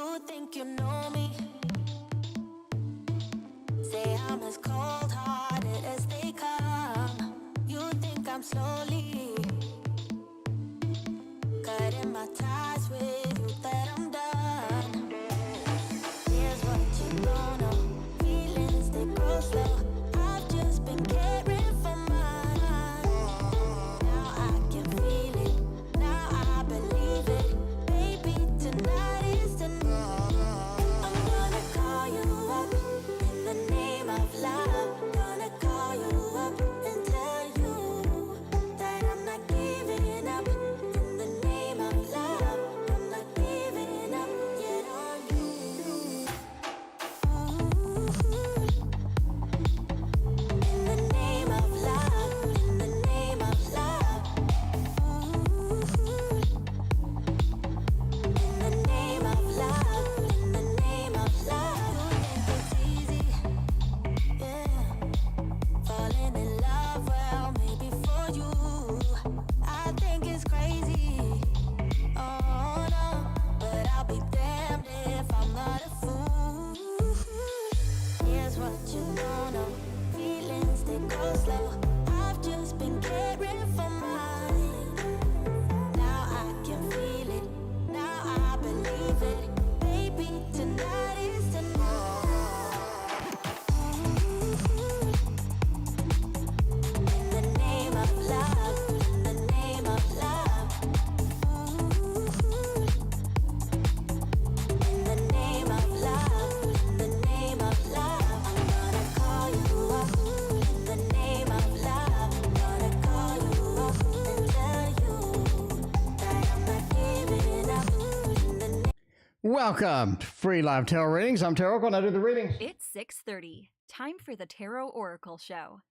You think you know me? Say I'm as cold-hearted as they come. You think I'm slowly cutting my ties with you, that I'm done. Here's what you don't know. Feelings, they grow slow. I've just been caring for mine. Now I can feel it. Now I believe it. Baby, tonight is the night. I'm gonna call you up in the name of love. Gonna call you up and tell you that I'm not giving up. In the name of love, I'm not giving up yet on you. In the name of love, in the name of love. In the name of love, in the name of love. You think it's easy, yeah, falling in love, well, maybe for you. I think it's crazy, oh no, but I'll be damned if I'm not a fool. Here's what you don't know. Feelings, they go slow. I've just been caring for mine. Now I can feel it. Now I believe it. Baby, tonight is the night. In the name of love, in the name of love. In the name of love, in the name of love. I'm gonna call you up in the name of love. Gonna call you up and tell you that I'm not giving up. In the name. Welcome to Free Live Tarot Readings. I'm TarotOracle and I do the readings. It's 6:30. Time for the Tarot Oracle Show.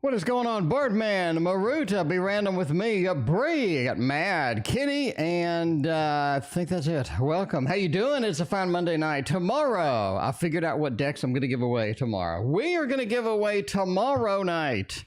What is going on, Birdman, Maruta, Be Random with me, Bree, I got Mad, Kitty, and I think that's it. Welcome. How you doing? It's a fine Monday night. Tomorrow, I figured out what decks I'm going to give away tomorrow. We are going to give away tomorrow night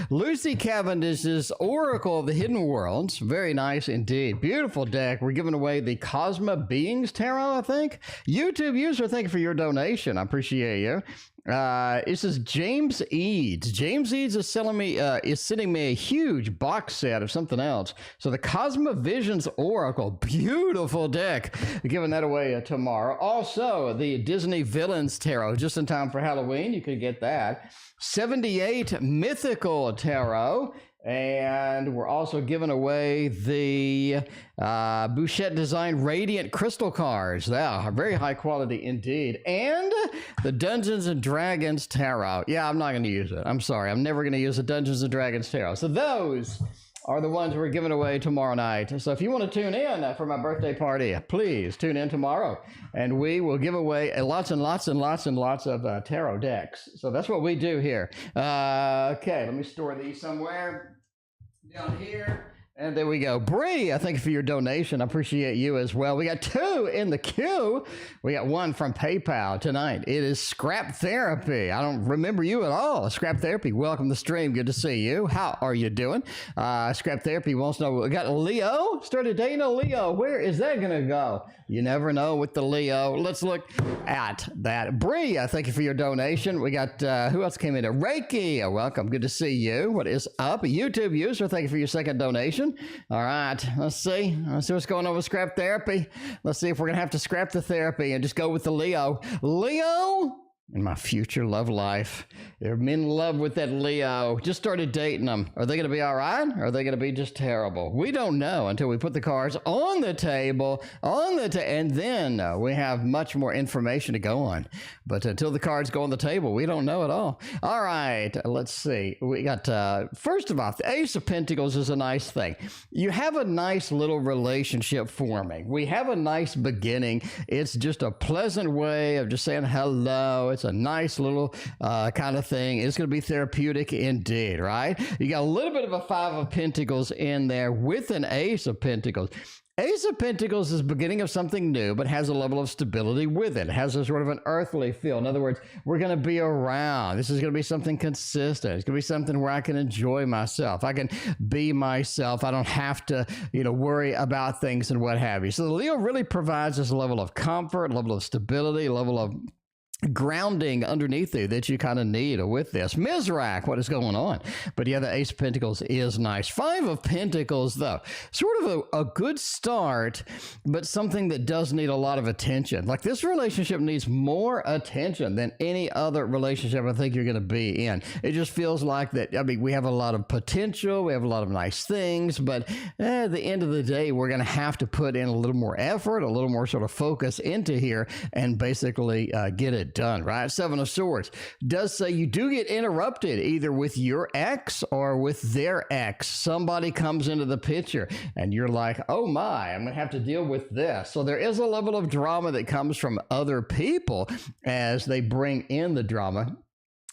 Lucy Cavendish's Oracle of the Hidden Worlds. Very nice indeed. Beautiful deck. We're giving away the Cosma Beings Tarot, I think. YouTube user, thank you for your donation. I appreciate you. This is James Eads. James Eads is sending me a huge box set of something else. So the Cosma Visions Oracle, beautiful deck. We're giving that away tomorrow. Also, the Disney Villains Tarot, just in time for Halloween. You could get that. 78 Mythical Tarot. And we're also giving away the Bouchette Design Radiant Crystal cards. They are very high quality indeed. And the Dungeons and Dragons Tarot. Yeah, I'm not going to use it. I'm sorry. I'm never going to use the Dungeons and Dragons Tarot. So those are the ones we're giving away tomorrow night. So if you want to tune in for my birthday party, please tune in tomorrow. And we will give away lots and lots and lots and lots of tarot decks. So that's what we do here. Okay, let me store these somewhere. Down here. And there we go. Bree, I thank you for your donation. I appreciate you as well. We got 2 in the queue. We got 1 from PayPal tonight. It is Scrap Therapy. I don't remember you at all. Scrap Therapy, welcome to the stream. Good to see you. How are you doing? Scrap Therapy wants to know. We got Leo. Started dating a Leo. Where is that going to go? You never know with the Leo. Let's look at that. Bree, I thank you for your donation. We got, who else came in? Reiki, welcome. Good to see you. What is up? A YouTube user, thank you for your second donation. All right, let's see. Let's see what's going on with Scrap Therapy. Let's see if we're going to have to scrap the therapy and just go with the Leo. Leo? In my future love life. I'm in love with that Leo. Just started dating them. Are they going to be all right? Or are they going to be just terrible? We don't know until we put the cards on the table, and then we have much more information to go on. But until the cards go on the table, we don't know at all. All right, let's see. We got, first of all, the Ace of Pentacles is a nice thing. You have a nice little relationship forming. We have a nice beginning. It's just a pleasant way of just saying hello. it's a nice little kind of thing. It's going to be therapeutic indeed, right? You got a little bit of a Five of Pentacles in there with an Ace of Pentacles. Ace of Pentacles is beginning of something new, but has a level of stability with it. It has a sort of an earthly feel. In other words, we're going to be around. This is going to be something consistent. It's going to be something where I can enjoy myself. I can be myself. I don't have to, worry about things and what have you. So the Leo really provides this level of comfort, level of stability, level of grounding underneath you that you kind of need with this. Mizrak, what is going on? But yeah, the Ace of Pentacles is nice. Five of Pentacles, though, sort of a good start, but something that does need a lot of attention. Like this relationship needs more attention than any other relationship I think you're going to be in. It just feels like that, we have a lot of potential, we have a lot of nice things, but at the end of the day, we're going to have to put in a little more effort, a little more sort of focus into here and basically get it done, right? Seven of Swords does say you do get interrupted either with your ex or with their ex. Somebody comes into the picture and you're like, oh my, I'm going to have to deal with this. So there is a level of drama that comes from other people as they bring in the drama.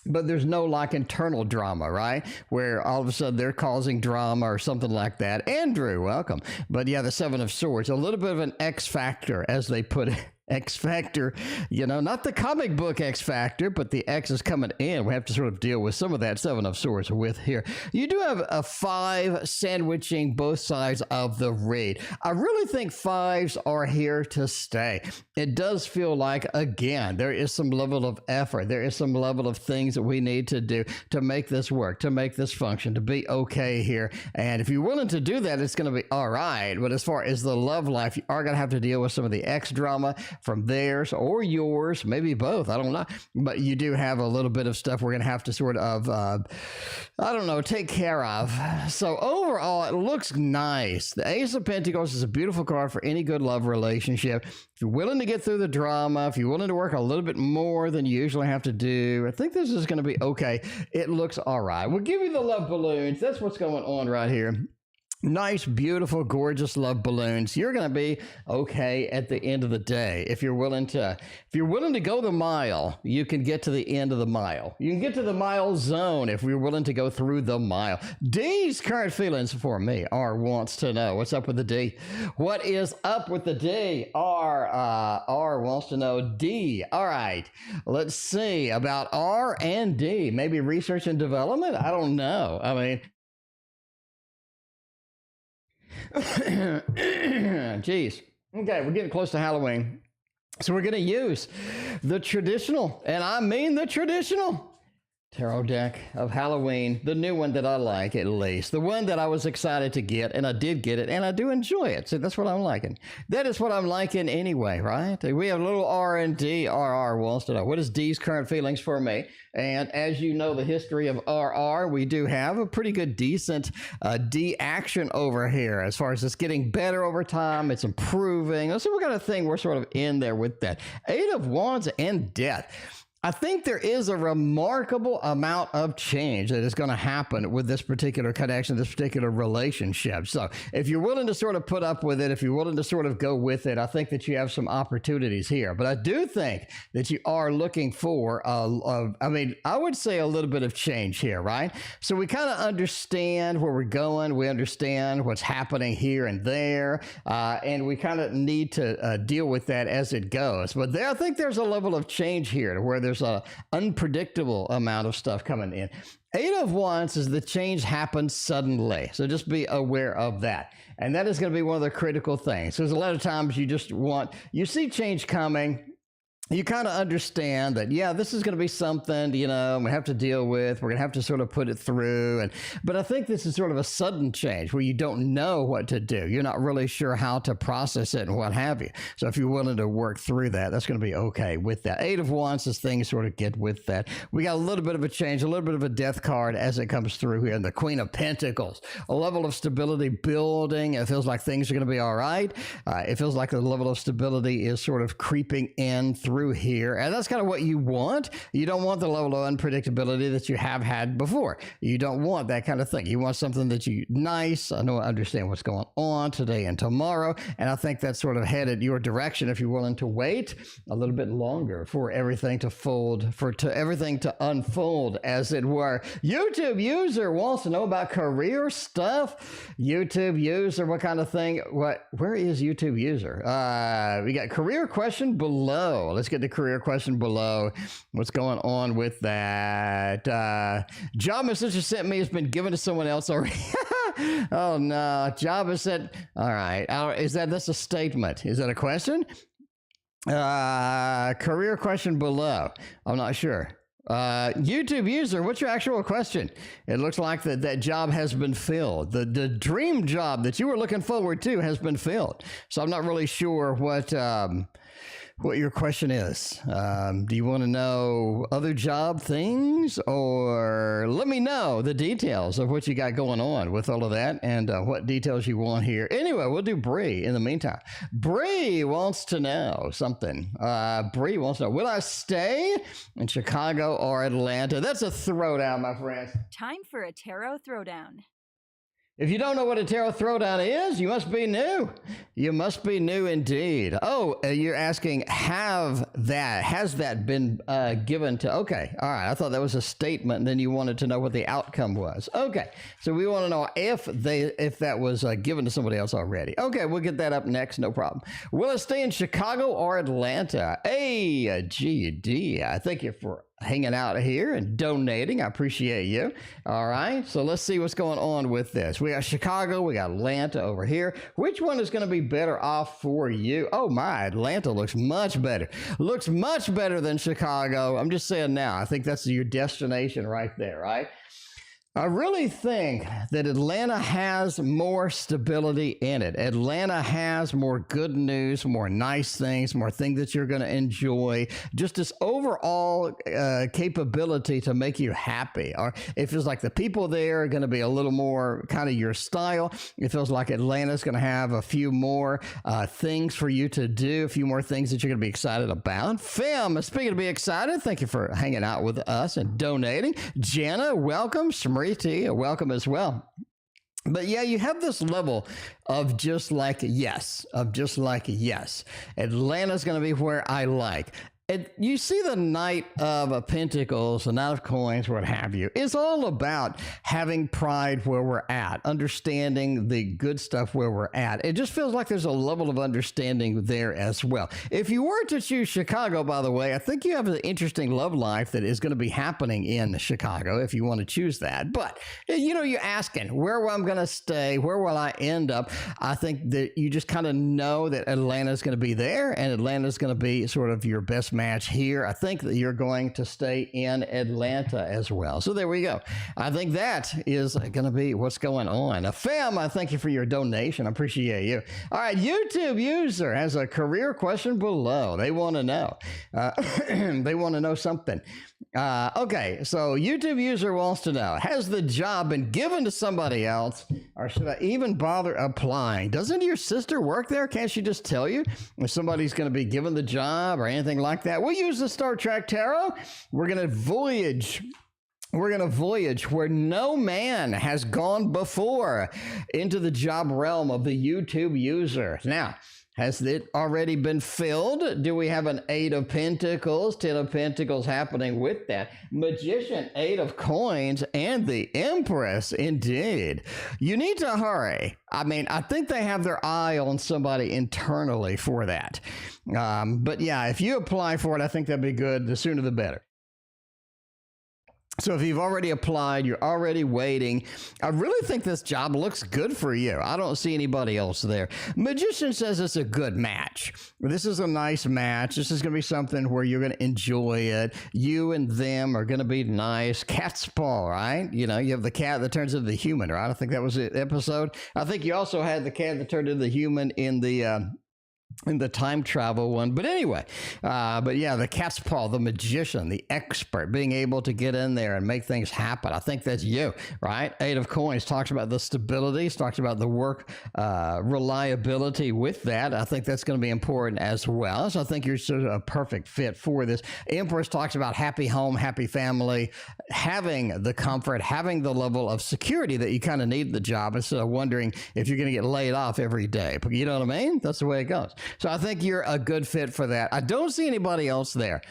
But there's no like internal drama, right? Where all of a sudden they're causing drama or something like that. Andrew, welcome. But yeah, the Seven of Swords, a little bit of an X factor, as they put it. X Factor, not the comic book X Factor, but the X is coming in. We have to sort of deal with some of that Seven of Swords with here. You do have a 5 sandwiching both sides of the read. I really think 5s are here to stay. It does feel like, again, there is some level of effort. There is some level of things that we need to do to make this work, to make this function, to be okay here. And if you're willing to do that, it's going to be all right. But as far as the love life, you are going to have to deal with some of the X drama from theirs or yours, maybe both, I don't know, but you do have a little bit of stuff we're going to have to sort of, take care of. So overall, it looks nice. The Ace of Pentacles is a beautiful card for any good love relationship. If you're willing to get through the drama, if you're willing to work a little bit more than you usually have to do, I think this is going to be okay. It looks all right. We'll give you the love balloons. That's what's going on right here. Nice, beautiful, gorgeous love balloons. You're going to be okay at the end of the day. If you're willing to go the mile, you can get to the end of the mile. You can get to the mile zone if you're willing to go through the mile. D's current feelings for me. R wants to know what's up with the D. What is up with the D? R wants to know D. All right. Let's see about R and D. Maybe research and development. I don't know. Geez. Okay, we're getting close to Halloween. So we're going to use the traditional, and I mean the traditional, tarot deck of Halloween, the new one that I like at least, the one that I was excited to get, and I did get it, and I do enjoy it. So that's what I'm liking. That is what I'm liking anyway, right? We have a little R and D. RR wants to know, what is D's current feelings for me? And as you know, the history of RR, we do have a pretty good, decent D action over here as far as it's getting better over time. It's improving. So we got a thing. We're sort of in there with that. 8 of Wands and Death. I think there is a remarkable amount of change that is going to happen with this particular connection, this particular relationship. So if you're willing to sort of put up with it, if you're willing to sort of go with it, I think that you have some opportunities here. But I do think that you are looking for, I would say a little bit of change here, right? So we kind of understand where we're going. We understand what's happening here and there. And we kind of need to deal with that as it goes. But I think there's a level of change here to where there's an unpredictable amount of stuff coming in. 8 of Wands is the change happens suddenly. So just be aware of that. And that is going to be one of the critical things. There's a lot of times you see change coming. You kind of understand that, yeah, this is going to be something, we have to deal with. We're going to have to sort of put it through. But I think this is sort of a sudden change where you don't know what to do. You're not really sure how to process it and what have you. So if you're willing to work through that, that's going to be okay with that. 8 of Wands is things sort of get with that. We got a little bit of a change, a little bit of a death card as it comes through here. And the Queen of Pentacles, a level of stability building. It feels like things are going to be all right. It feels like the level of stability is sort of creeping in through through here. And that's kind of what you want. You don't want the level of unpredictability that you have had before. You don't want that kind of thing. You want something that you nice. I know I understand what's going on today and tomorrow. And I think that's sort of headed your direction if you're willing to wait a little bit longer for everything to fold, everything to unfold, as it were. YouTube user wants to know about career stuff. YouTube user, what kind of thing? Where is YouTube user? We got career question below. Let's get the career question below. What's going on with that? Job message you sent me has been given to someone else already. Oh no, job is said. All right, that's a statement? Is that a question? Career question below. I'm not sure. YouTube user, what's your actual question? It looks like that job has been filled. The dream job that you were looking forward to has been filled. So I'm not really sure what your question is. Do you want to know other job things, or let me know the details of what you got going on with all of that, and what details you want here. Anyway, we'll do Bree in the meantime. Bree wants to know something. Bree wants to know, will I stay in Chicago or Atlanta? That's a throwdown, my friends. Time for a tarot throwdown. If you don't know what a tarot throwdown is, you must be new. You must be new indeed. Oh, you're asking, has that been given to? Okay, all right. I thought that was a statement, and then you wanted to know what the outcome was. Okay, so we want to know if that was given to somebody else already. Okay, we'll get that up next. No problem. Will it stay in Chicago or Atlanta? GD. I thank you for hanging out here and donating. I appreciate you. All right, so let's see what's going on with this. We got Chicago, we got Atlanta over here. Which one is going to be better off for you? Oh my, Atlanta looks much better. Looks much better than Chicago. I'm just saying now. I think that's your destination right there, right? I really think that Atlanta has more stability in it. Atlanta has more good news, more nice things, more things that you're going to enjoy. Just this overall capability to make you happy. Or it feels like the people there are going to be a little more kind of your style. It feels like Atlanta's going to have a few more things for you to do, a few more things that you're going to be excited about. Femme, speaking of being excited, thank you for hanging out with us and donating. Jenna, welcome. Welcome as well. But yeah, you have this level of just like yes. Atlanta's going to be where I like. You see the Knight of Pentacles, the Knight of Coins, what have you. It's all about having pride where we're at, understanding the good stuff where we're at. It just feels like there's a level of understanding there as well. If you were to choose Chicago, by the way, I think you have an interesting love life that is going to be happening in Chicago if you want to choose that. But, you know, you're asking, where I'm going to stay, where will I end up? I think that you just kind of know that Atlanta's going to be there, and Atlanta's going to be sort of your best match here. I think that you're going to stay in Atlanta as well. So there we go. I think that is going to be what's going on. Femme, I thank you for your donation. I appreciate you. All right, YouTube user has a career question below. They want to know. They want to know something. Okay, so YouTube user wants to know, has the job been given to somebody else, or should I even bother applying? Doesn't your sister work there? Can't she just tell you if somebody's going to be given the job or anything like that? We'll use the Star Trek Tarot. We're going to voyage. We're going to voyage where no man has gone before into the job realm of the YouTube user. Now, has it already been filled? Do we have an 8 of Pentacles, 10 of Pentacles happening with that? Magician, 8 of Coins, and the Empress, indeed. You need to hurry. I mean, I think they have their eye on somebody internally for that. But yeah, if you apply for it, I think that'd be good. The sooner the better. So if you've already applied, you're already waiting, I really think this job looks good for you. I don't see anybody else there. Magician says it's a good match. This is a nice match. This is going to be something where you're going to enjoy it. You and them are going to be nice. Cat's paw, right? You know, you have the cat that turns into the human, right? I think that was the episode. I think you also had the cat that turned into the human in the in the time travel one. But anyway, but yeah, the cat's paw, the magician, the expert, being able to get in there and make things happen. I think that's you, right? Eight of Coins talks about the stability, talks about the work reliability with that. I think that's going to be important as well. So I think you're sort of a perfect fit for this. Empress talks about happy home, happy family, having the comfort, having the level of security that you kind of need in the job instead of wondering if you're going to get laid off every day. You know what I mean? That's the way it goes. So I think you're a good fit for that. I don't see anybody else there.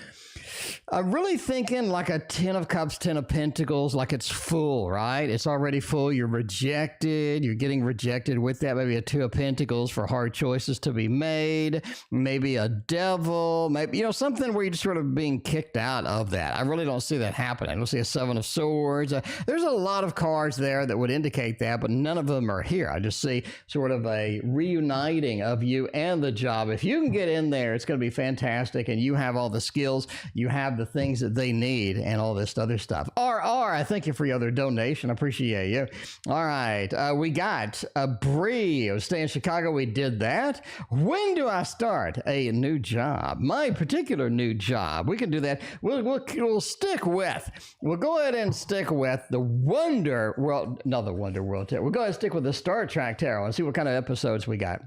I'm really thinking like a 10 of Cups, 10 of Pentacles, like it's full, right? It's already full. You're rejected. You're getting rejected with that. Maybe a 2 of Pentacles for hard choices to be made. Maybe a Devil. Maybe, you know, something where you're just sort of being kicked out of that. I really don't see that happening. I don't see a 7 of Swords. There's a lot of cards there that would indicate that, but none of them are here. I just see sort of a reuniting of you and the job. If you can get in there, it's going to be fantastic, and you have all the skills. You have the things that they need and all this other stuff. I thank you for your other donation. I appreciate you. All right. We got a Bree. Stay in Chicago. We did that. When do I start a new job? My particular new job. We can do that. We'll stick with. We'll go ahead and stick with the Wonder World. Another Wonder World Tarot. We'll go ahead and stick with the Star Trek Tarot and see what kind of episodes we got.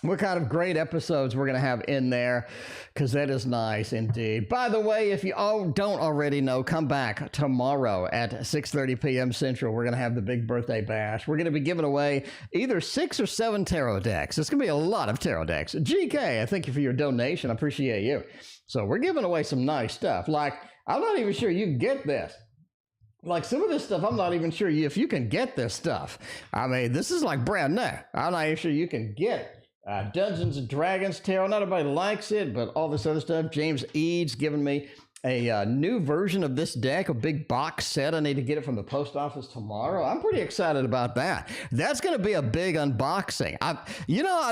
What kind of great episodes we're going to have in there, because that is nice indeed. By the way, if you all don't already know, come back tomorrow at 6:30 p.m. Central. We're going to have the big birthday bash. We're going to be giving away either 6 or 7 tarot decks. It's going to be a lot of tarot decks. GK, I thank you for your donation. I appreciate you. So we're giving away some nice stuff. Like, I'm not even sure you can get this. Like some of this stuff, I'm not even sure if you can get this stuff. I mean, this is like brand new. I'm not even sure you can get it. Dungeons and Dragons Tarot. Not everybody likes it, but all this other stuff. James Eads giving me a new version of this deck, a big box set. I need to get it from the post office tomorrow. I'm pretty excited about that. That's going to be a big unboxing. I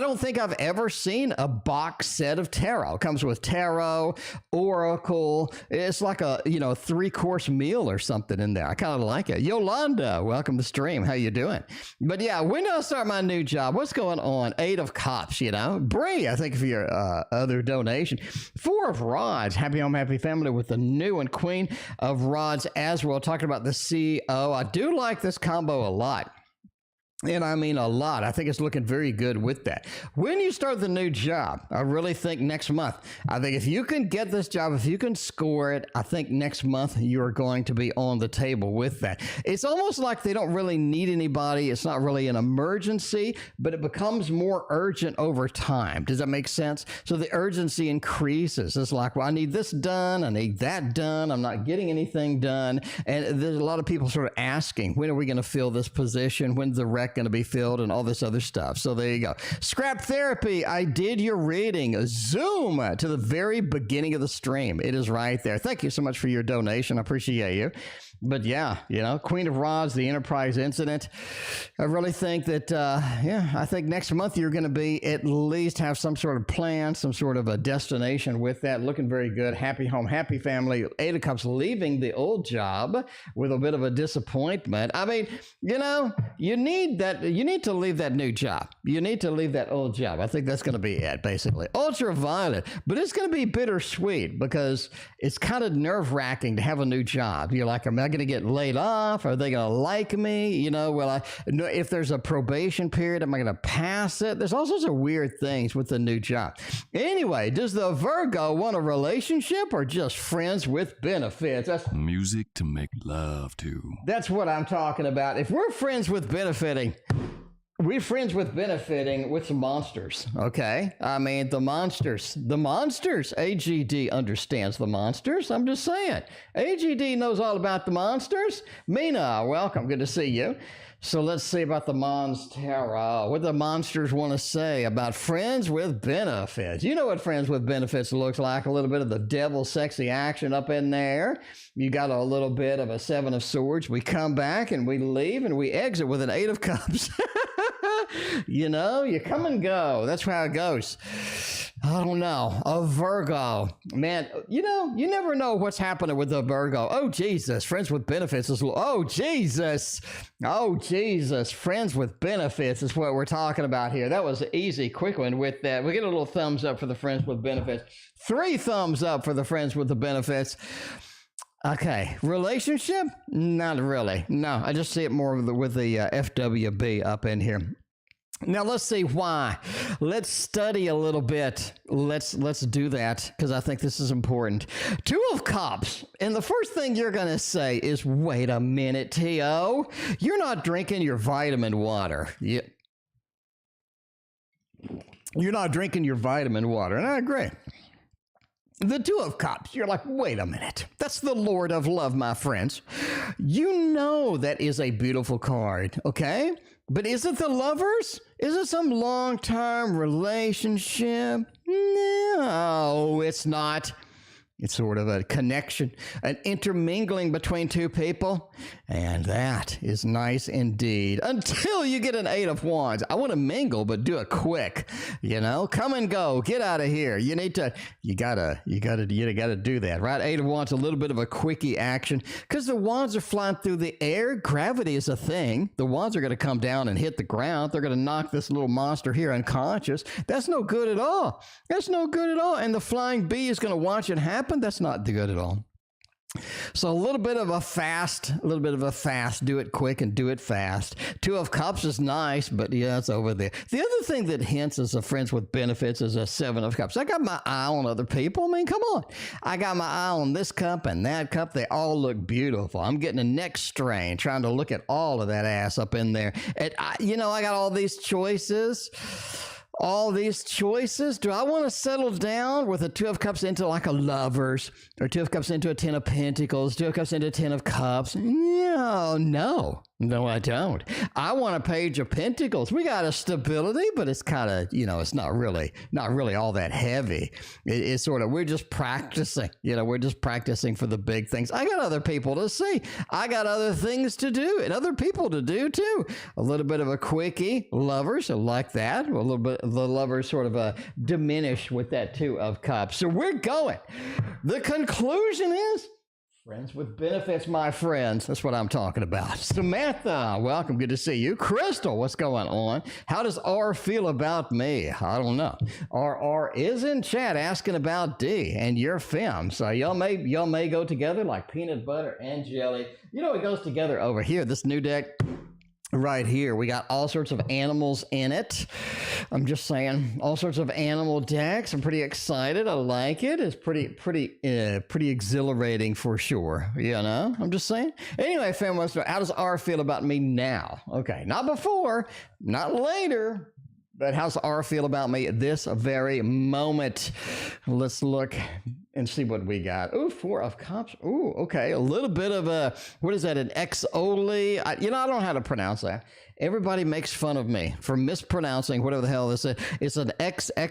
don't think I've ever seen a box set of tarot. It comes with tarot, oracle. It's like a 3-course meal or something in there. I kind of like it. Yolanda, welcome to the stream. How you doing? But yeah, when do I start my new job? What's going on? 8 of Cups, Bree, I think for your other donation. 4 of Rods. Happy home, happy family with the new and Queen of Rods as well. Talking about the CO. I do like this combo a lot. And I mean a lot. I think it's looking very good with that. When you start the new job, I really think next month. I think if you can get this job, if you can score it, I think next month you are going to be on the table with that. It's almost like they don't really need anybody. It's not really an emergency, but it becomes more urgent over time. Does that make sense? So the urgency increases. It's like, well, I need this done. I need that done. I'm not getting anything done. And there's a lot of people sort of asking, when are we going to fill this position? When's the rec going to be filled and all this other stuff? So there you go. Scrap Therapy, I did your reading. Zoom to the very beginning of the stream. It is right there. Thank you so much for your donation. I appreciate you. But yeah, Queen of Rods, the Enterprise incident. I really think that, I think next month you're going to be at least have some sort of plan, some sort of a destination with that. Looking very good. Happy home, happy family. 8 of Cups leaving the old job with a bit of a disappointment. I mean, you need that. You need to leave that new job. You need to leave that old job. I think that's going to be it, basically. Ultraviolet, but it's going to be bittersweet because it's kind of nerve-wracking to have a new job. You're like, am I going to get laid off? Are they going to like me? If there's a probation period, am I going to pass it? There's all sorts of weird things with the new job. Anyway, does the Virgo want a relationship or just friends with benefits? That's music to make love to. That's what I'm talking about. If we're friends with benefiting, we're friends with benefiting with some monsters, okay? I mean, the monsters. AGD understands the monsters. I'm just saying. AGD knows all about the monsters. Mina, welcome. Good to see you. So let's see about the Mons Tarot. What the monsters want to say about friends with benefits. You know what friends with benefits looks like. A little bit of the devil sexy action up in there. You got a little bit of a 7 of Swords. We come back and we leave and we exit with an 8 of Cups. You come and go. That's how it goes. I don't know, a Virgo. Man, you never know what's happening with a Virgo. Oh, Jesus, friends with benefits is, oh, Jesus. Oh, Jesus, friends with benefits is what we're talking about here. That was an easy, quick one with that. We get a little thumbs up for the friends with benefits. 3 thumbs up for the friends with the benefits. Okay, relationship? Not really. No, I just see it more with the FWB up in here. Now let's see why. Let's study a little bit. Let's do that because I think this is important. 2 of Cups, and the first thing you're going to say is, "Wait a minute, T.O. You're not drinking your vitamin water. You're not drinking your vitamin water," and I agree. The 2 of Cups, you're like, wait a minute. That's the Lord of Love, my friends. You know that is a beautiful card, okay? But is it the Lovers? Is it some long-term relationship? No, it's not. It's sort of a connection, an intermingling between 2 people. And that is nice indeed. Until you get an 8 of Wands. I want to mingle, but do it quick. Come and go. Get out of here. You gotta do that, right? 8 of Wands, a little bit of a quickie action. Because the Wands are flying through the air. Gravity is a thing. The Wands are going to come down and hit the ground. They're going to knock this little monster here unconscious. That's no good at all. That's no good at all. And the flying bee is going to watch it happen. That's not good at all. So a little bit of a fast, do it quick and do it fast. 2 of Cups is nice, but yeah, it's over there. The other thing that hints as a friends with benefits is a 7 of Cups. I got my eye on other people. I mean, come on. I got my eye on this cup and that cup. They all look beautiful. I'm getting a neck strain trying to look at all of that ass up in there. And I got all these choices. Do I want to settle down with a 2 of Cups into like a Lovers, or 2 of Cups into a 10 of Pentacles, 2 of Cups into a 10 of Cups? No, I don't. I want a Page of Pentacles. We got a stability, but it's kind of, it's not really all that heavy. It's sort of, we're just practicing, we're just practicing for the big things. I got other people to see. I got other things to do and other people to do too. A little bit of a quickie, Lovers, I like that. A little bit of the Lovers sort of diminish with that 2 of Cups. So we're going. The conclusion is, friends with benefits, my friends. That's what I'm talking about. Samantha, welcome. Good to see you. Crystal, what's going on? How does R feel about me? I don't know. R is in chat asking about D, and you're Femme. So y'all may go together like peanut butter and jelly. It goes together over here. This new deck right here, we got all sorts of animals in it. I'm just saying, all sorts of animal decks. I'm pretty excited. I like it. It's pretty exhilarating for sure. I'm just saying. Anyway, Femme, how does R feel about me now? Okay, not before, not later. But how's R feel about me at this very moment? Let's look and see what we got. Ooh, 4 of Cups. Ooh, okay. A little bit of a, what is that, an X-Oli? I don't know how to pronounce that. Everybody makes fun of me for mispronouncing whatever the hell this is. It's an X-O-X-O-T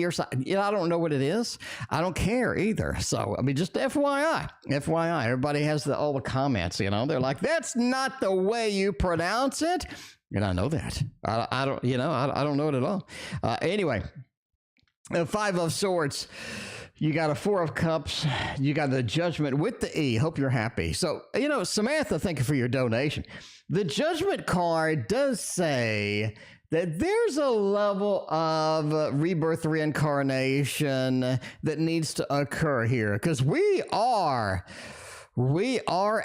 or something. I don't know what it is. I don't care either. So, just FYI. FYI. Everybody has all the comments, They're like, that's not the way you pronounce it. And I know that. I don't know it at all. Anyway, 5 of Swords. You got a 4 of Cups. You got the Judgment with the E. Hope you're happy. So, Samantha, thank you for your donation. The Judgment card does say that there's a level of rebirth, reincarnation that needs to occur here because we are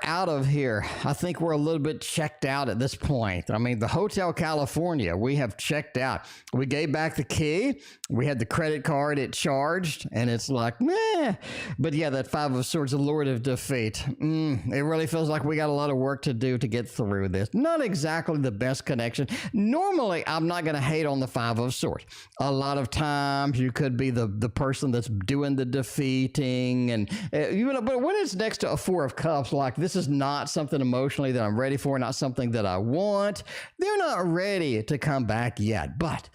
out of here. I think we're a little bit checked out at this point. The Hotel California, we have checked out. We gave back the key. We had the credit card. It charged, and it's like, meh. But yeah, that 5 of Swords, the Lord of Defeat. It really feels like we got a lot of work to do to get through this. Not exactly the best connection. Normally, I'm not going to hate on the 5 of Swords. A lot of times, you could be the person that's doing the defeating, and but when it's next to a 4 of Cups, like this is not something emotionally that I'm ready for, not something that I want. They're not ready to come back yet. But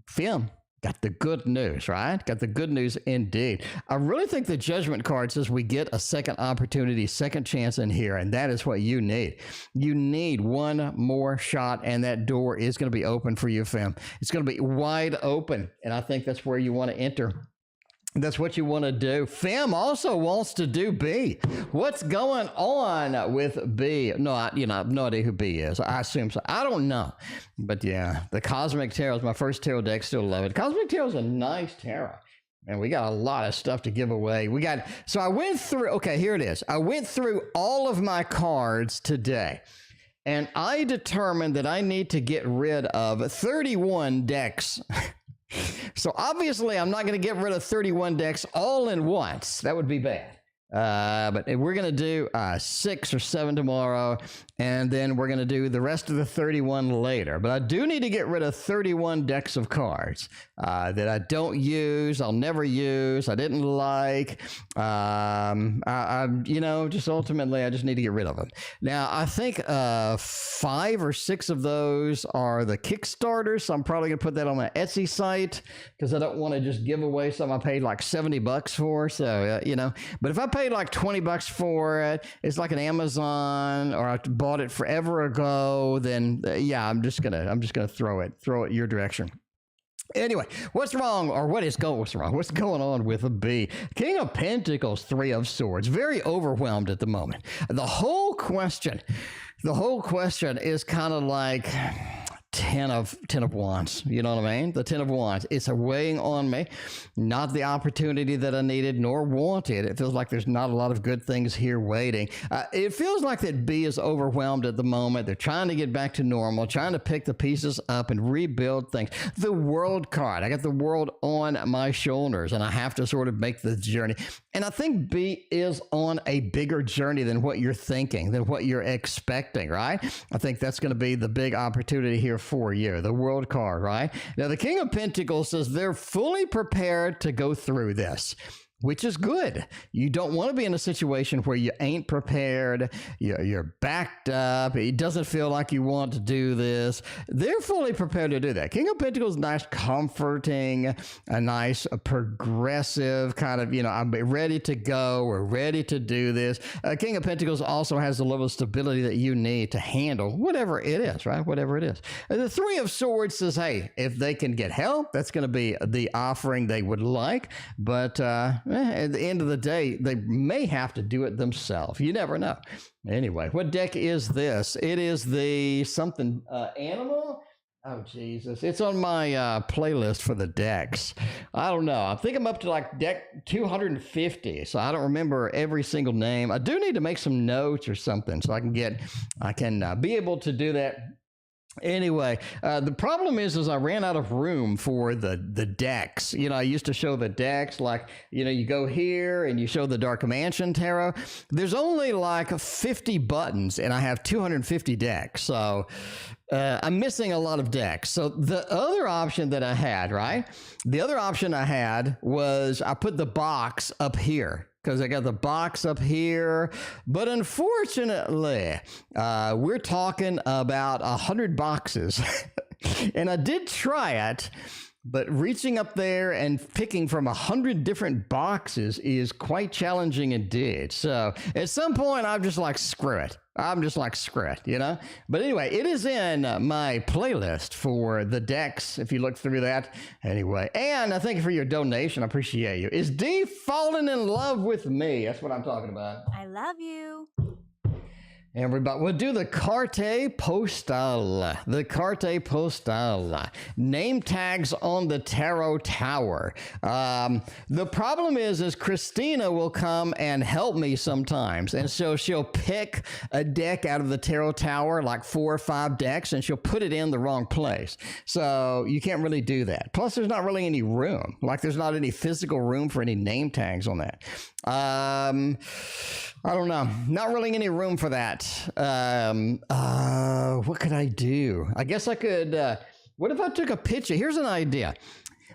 Femme, Got the good news, right? Got the good news indeed. I really think the judgment card says we get a second opportunity, second chance in here, and that is what you need. You need one more shot, and that door is going to be open for you, Femme. It's going to be wide open, and I think that's where you want to enter. That's what you want to do. Femme also wants to do B. What's going on with B? No, I have no idea who B is. I assume so. I don't know. But yeah, the Cosmic Tarot is my first tarot deck. Still love it. Cosmic Tarot is a nice tarot. And we got a lot of stuff to give away. So I went through, okay, here it is. I went through all of my cards today. And I determined that I need to get rid of 31 decks. So obviously, I'm not going to get rid of 31 decks all in once. That would be bad. But we're going to do 6 or 7 tomorrow, and then we're going to do the rest of the 31 later. But I do need to get rid of 31 decks of cards that I don't use, I'll never use, I didn't like. Just ultimately, I just need to get rid of them. Now, I think 5 or 6 of those are the Kickstarters, so I'm probably going to put that on my Etsy site because I don't want to just give away some I paid like $70 for. So, but if I paid like $20 for it, it's like an Amazon, or I bought it forever ago, then I'm just gonna throw it your direction. Anyway, what's wrong What's going on with a B? King of Pentacles, 3 of Swords, very overwhelmed at the moment. The whole question is kind of like 10 of Wands, you know what I mean? The 10 of Wands, it's weighing on me, not the opportunity that I needed nor wanted. It feels like there's not a lot of good things here waiting. It feels like that B is overwhelmed at the moment. They're trying to get back to normal, trying to pick the pieces up and rebuild things. The World card, I got the world on my shoulders, and I have to sort of make the journey. And I think B is on a bigger journey than what you're thinking, than what you're expecting, right? I think that's going to be the big opportunity here for you, the World card, right? Now, the King of Pentacles says they're fully prepared to go through this, which is good. You don't want to be in a situation where you ain't prepared, you're backed up, it doesn't feel like you want to do this. They're fully prepared to do that. King of Pentacles, nice, comforting, a nice, progressive kind of, I'm ready to go, we're ready to do this. King of Pentacles also has the level of stability that you need to handle whatever it is, right? Whatever it is. And the 3 of Swords says, hey, if they can get help, that's going to be the offering they would like, but at the end of the day, they may have to do it themselves. You never know. Anyway, what deck is this? It is the something animal. Oh, Jesus. It's on my playlist for the decks. I don't know. I think I'm up to like deck 250, so I don't remember every single name. I do need to make some notes or something so I can be able to do that. Anyway, the problem is I ran out of room for the decks. I used to show the decks like, you go here and you show the Dark Mansion Tarot. There's only like 50 buttons and I have 250 decks. So I'm missing a lot of decks. So the other option that I had, right? The other option I had was I put the box up here, because I got the box up here. But unfortunately, we're talking about 100 boxes. And I did try it, but reaching up there and picking from 100 different boxes is quite challenging indeed. So at some point, I'm just like, screw it. But anyway, it is in my playlist for the decks, if you look through that. Anyway, and I thank you for your donation. I appreciate you. Is D falling in love with me? That's what I'm talking about. I love you. Everybody, we'll do the carte postale. The carte postale. Name tags on the tarot tower. The problem is Christina will come and help me sometimes. And so she'll pick a deck out of the tarot tower, like 4 or 5 decks, and she'll put it in the wrong place. So you can't really do that. Plus, there's not really any room. Like, there's not any physical room for any name tags on that. I don't know. Not really any room for that. What could I do? I guess I could, what if I took a picture? Here's an idea.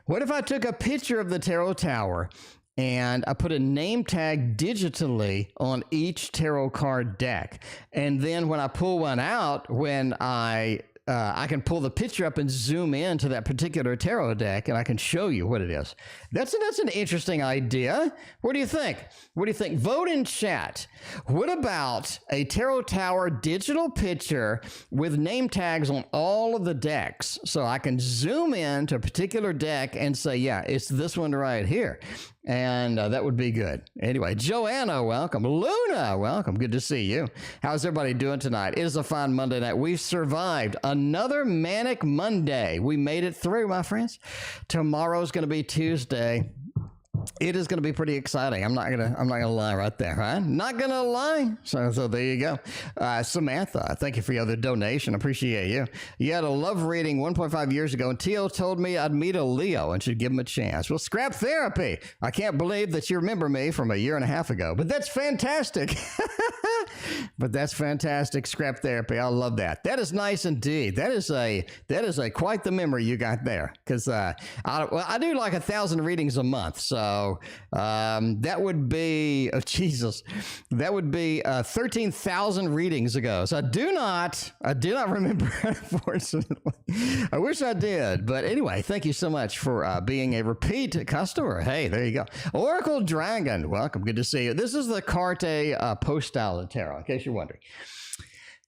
What if I took a picture of the tarot tower and I put a name tag digitally on each tarot card deck? And then when I pull one out, when I I can pull the picture up and zoom in to that particular tarot deck, and I can show you what it is. That's an interesting idea. What do you think? What do you think? Vote in chat. What about a tarot tower digital picture with name tags on all of the decks, so I can zoom in to a particular deck and say, yeah, it's this one right here. And that would be good. Anyway, Joanna, welcome. Luna, welcome. Good to see you. How's everybody doing tonight? It is a fine Monday night. We've survived another manic Monday. We made it through, my friends. Tomorrow's going to be Tuesday. It is going to be pretty exciting. I'm not gonna lie right there, huh? Not gonna lie. So there you go. Samantha, thank you for your other donation. Appreciate you. You had a love reading 1.5 years ago, and Tio told me I'd meet a Leo and should give him a chance. Well, scrap therapy. I can't believe that you remember me from a year and a half ago, but that's fantastic. But that's fantastic. Scrap therapy. I love that. That is nice indeed. That is a quite the memory you got there. Because I do like 1,000 readings a month. So that would be, oh, Jesus, that would be 13,000 readings ago. So I do not remember, unfortunately. I wish I did. But anyway, thank you so much for being a repeat customer. Hey, there you go. Oracle Dragon, welcome. Good to see you. This is the Carte Postale of Tarot, in case you're wondering.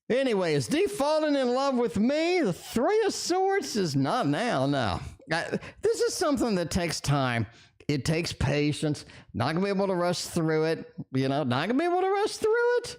Anyway, is Dee falling in love with me? The Three of Swords is not now, no. This is something that takes time. It takes patience. Not going to be able to rush through it. Not going to be able to rush through it.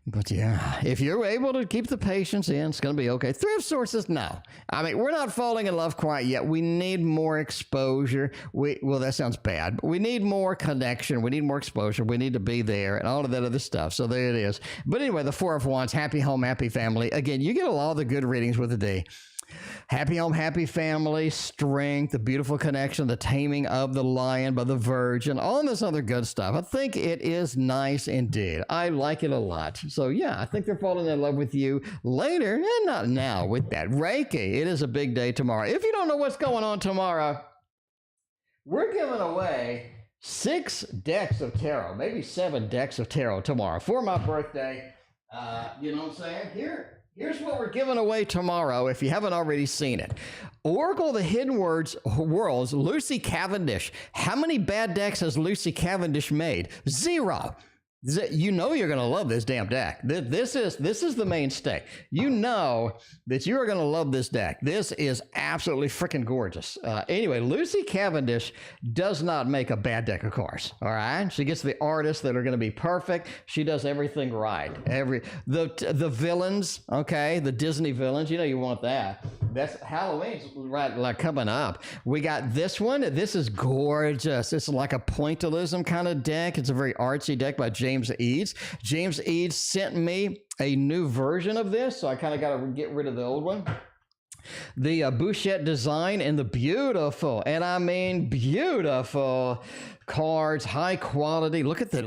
But yeah, if you're able to keep the patience in, it's going to be okay. Three of Swords is no. I mean, we're not falling in love quite yet. We need more exposure. Well, that sounds bad, but we need more connection. We need more exposure. We need to be there and all of that other stuff. So there it is. But anyway, the Four of Wands, happy home, happy family. Again, you get a lot of the good readings with a D. Happy home, happy family, strength, the beautiful connection, the taming of the lion by the Virgin, all this other good stuff. I think it is nice indeed. I like it a lot. So yeah, I think they're falling in love with you later, and not now with that. Reiki, it is a big day tomorrow. If you don't know what's going on tomorrow, we're giving away 6 decks of tarot, maybe 7 decks of tarot tomorrow for my birthday. You know what I'm saying? Here's what we're giving away tomorrow, if you haven't already seen it. Oracle of the Hidden Worlds, Lucy Cavendish. How many bad decks has Lucy Cavendish made? 0. You know you're going to love this damn deck. This is the mainstay. You know that you are going to love this deck. This is absolutely freaking gorgeous. Anyway, Lucy Cavendish does not make a bad deck of cards. All right, she gets the artists that are going to be perfect. She does everything right. The villains, okay, the Disney villains. You know you want that. That's Halloween's right like coming up. We got this one. This is gorgeous. It's like a pointillism kind of deck. It's a very artsy deck by James Eads. James Eads sent me a new version of this, so I kind of got to get rid of the old one. The Bouchette design and the beautiful, and I mean beautiful cards, high quality. Look at the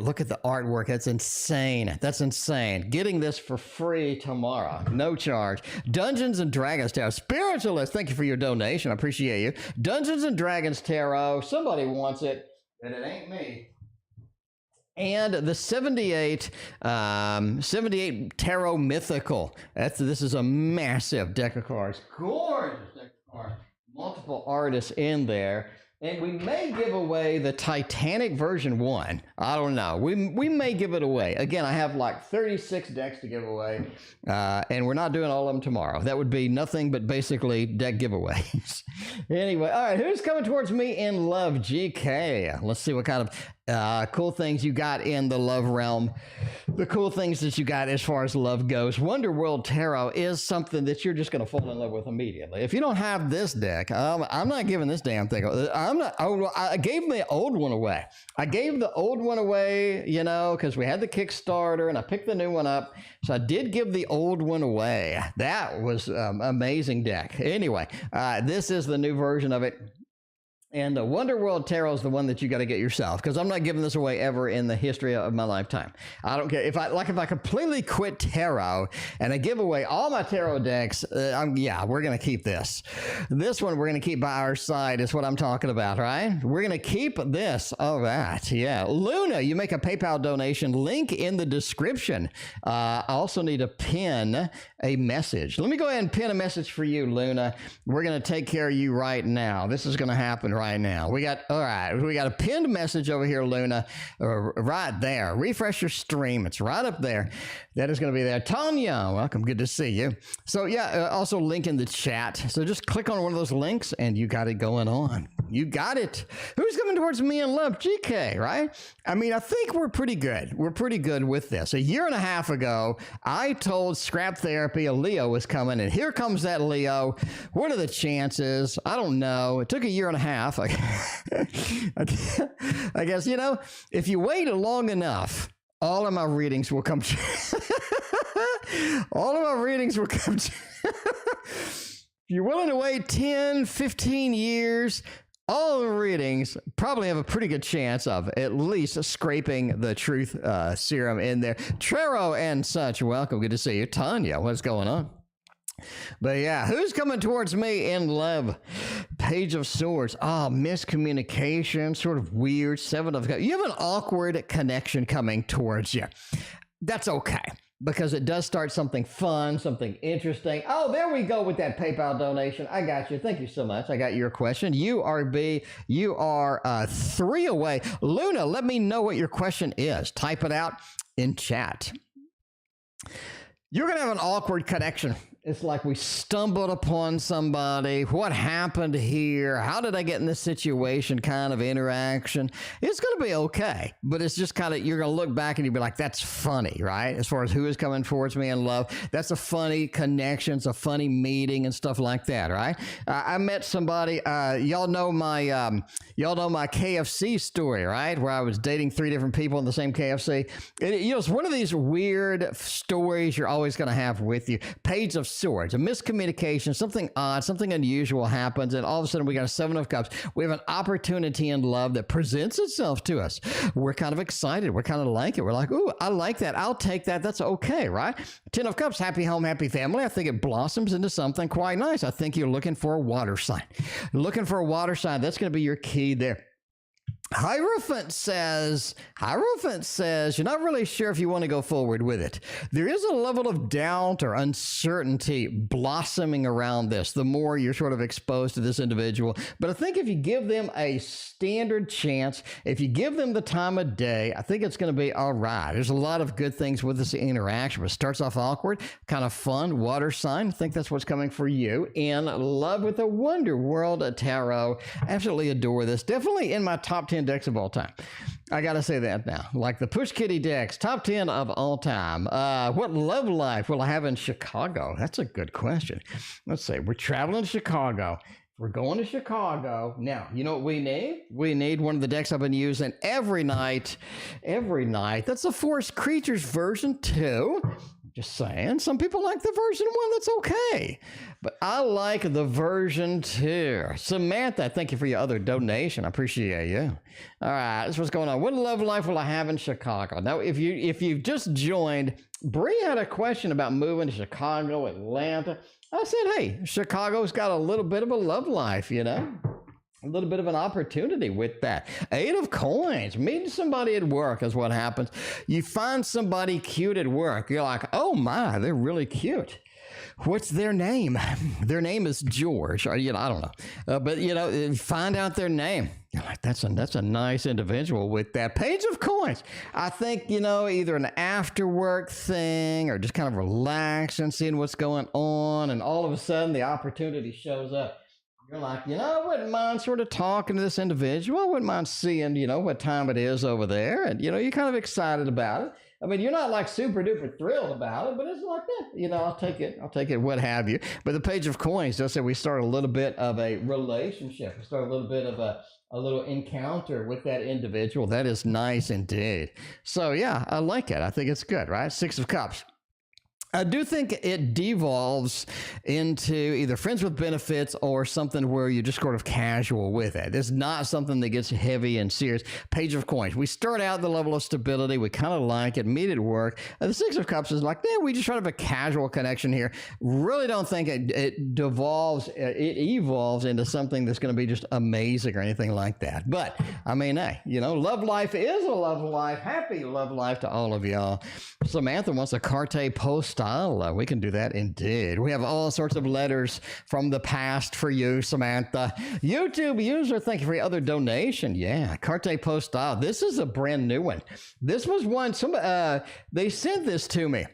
artwork. That's insane. That's insane. Getting this for free tomorrow, no charge. Dungeons and Dragons Tarot. Spiritualist, thank you for your donation. I appreciate you. Dungeons and Dragons Tarot. Somebody wants it, and it ain't me. And the 78 Tarot Mythical. This is a massive deck of cards. Gorgeous deck of cards. Multiple artists in there. And we may give away the Titanic version 1. I don't know. We may give it away. Again, I have like 36 decks to give away. And we're not doing all of them tomorrow. That would be nothing but basically deck giveaways. Anyway, all right. Who's coming towards me in love? GK. Let's see what kind of cool things you got in the love realm. The cool things that you got as far as love goes. Wonder World Tarot is something that you're just going to fall in love with immediately. If you don't have this deck, I'm not giving this damn thing. I gave the old one away. I gave the old one away, because we had the Kickstarter and I picked the new one up. So I did give the old one away. That was amazing deck. Anyway, this is the new version of it. And Wonder World Tarot is the one that you got to get yourself, because I'm not giving this away ever in the history of my lifetime. I don't care if I completely quit tarot and I give away all my tarot decks. We're gonna keep this. This one we're gonna keep by our side is what I'm talking about, right? We're gonna keep this. All right, yeah. Luna, you make a PayPal donation. Link in the description. I also need to pin a message. Let me go ahead and pin a message for you, Luna. We're gonna take care of you right now. This is gonna happen right now. We got a pinned message over here, Luna, right there. Refresh your stream. It's right up there. That is going to be there. Tanya, welcome. Good to see you. So yeah, also link in the chat. So just click on one of those links and you got it going on. You got it. Who's coming towards me in love? GK, right? I mean, I think we're pretty good. We're pretty good with this. A year and a half ago, I told Scrap Therapy a Leo was coming, and here comes that Leo. What are the chances? I don't know. It took a year and a half. I guess, you know, if you wait long enough, all of my readings will come true. All of my readings will come true. If you're willing to wait 10, 15 years, all the readings probably have a pretty good chance of at least scraping the truth serum in there. Trero and such, welcome. Good to see you. Tanya, what's going on? But yeah, who's coming towards me in love? Page of Swords. Miscommunication, sort of weird. Seven of Cups. You have an awkward connection coming towards you. That's okay, because it does start something fun, something interesting. Oh, there we go with that PayPal donation. I got you. Thank you so much. I got your question. You are 3 away. Luna, let me know what your question is. Type it out in chat. You're going to have an awkward connection. It's like we stumbled upon somebody. What happened here? How did I get in this situation kind of interaction? It's going to be okay, but it's just kind of, you're going to look back and you'll be like, that's funny, right? As far as who is coming towards me in love, that's a funny connection. It's a funny meeting and stuff like that, right? I met somebody, y'all know my KFC story, right? Where I was dating 3 different people in the same KFC. It's one of these weird stories you're always going to have with you. Page of Swords, a miscommunication, something odd, something unusual happens, and all of a sudden we got a 7 of Cups. We have an opportunity in love that presents itself to us. We're kind of excited. We're kind of like it. We're like, ooh, I like that. I'll take that. That's okay, right? 10 of Cups, happy home, happy family. I think it blossoms into something quite nice. I think you're looking for a water sign. Looking for a water sign. That's going to be your key there. Hierophant says, you're not really sure if you want to go forward with it. There is a level of doubt or uncertainty blossoming around this, the more you're sort of exposed to this individual. But I think if you give them a standard chance, if you give them the time of day, I think it's going to be all right. There's a lot of good things with this interaction, but it starts off awkward, kind of fun, water sign. I think that's what's coming for you. In love with the Wonder World Tarot. Absolutely adore this. Definitely in my top 10 decks of all time. I gotta say that now. Like the Push Kitty decks, top 10 of all time. What love life will I have in Chicago? That's a good question. Let's see. We're traveling to Chicago. We're going to Chicago. Now, you know what we need? We need one of the decks I've been using every night. That's the Forest Creatures version 2. Just saying. Some people like the version 1. That's okay. But I like the version 2. Samantha, thank you for your other donation. I appreciate you. All right, that's what's going on. What love life will I have in Chicago? Now, if you've just joined, Bree had a question about moving to Chicago, Atlanta. I said, hey, Chicago's got a little bit of a love life, you know? A little bit of an opportunity with that. 8 of Coins. Meeting somebody at work is what happens. You find somebody cute at work. You're like, oh my, they're really cute. What's their name? Their name is George. Or, you know, I don't know. But, you know, find out their name. You're like, that's a nice individual with that. Page of Coins. I think, you know, either an after work thing or just kind of relaxing, seeing what's going on. And all of a sudden the opportunity shows up. You're like, you know, I wouldn't mind sort of talking to this individual. I wouldn't mind seeing, you know, what time it is over there. And, you know, you're kind of excited about it. I mean, you're not like super duper thrilled about it, but it's like that. You know, I'll take it, what have you. But the Page of Coins does say we start a little bit of a relationship. We start a little bit of a little encounter with that individual. That is nice indeed. So, yeah, I like it. I think it's good, right? 6 of Cups. I do think it devolves into either friends with benefits or something where you're just sort of casual with it. It's not something that gets heavy and serious. Page of Coins. We start out at the level of stability. We kind of like it. Meet at work. The Six of Cups is like, we just try to have a casual connection here. Really don't think it devolves. It evolves into something that's going to be just amazing or anything like that. But, I mean, hey, love life is a love life. Happy love life to all of y'all. Samantha wants a carte postale. We can do that indeed. We have all sorts of letters from the past for you, Samantha. YouTube user, thank you for your other donation. Yeah, carte postale. This is a brand new one. This was one, they sent this to me.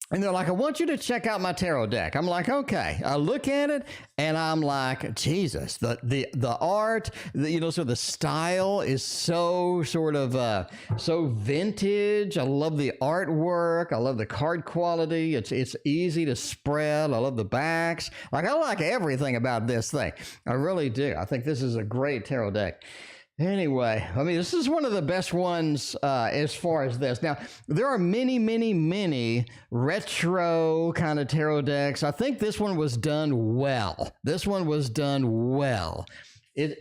And they're like, I want you to check out my tarot deck. I'm like, okay. I look at it and I'm like, Jesus, the art, so the style is so sort of so vintage. I love the artwork. I love the card quality. It's easy to spread. I love the backs. Like, I like everything about this thing. I really do. I think this is a great tarot deck. Anyway, I mean, this is one of the best ones as far as this. Now, there are many, many, many retro kind of tarot decks. I think this one was done well.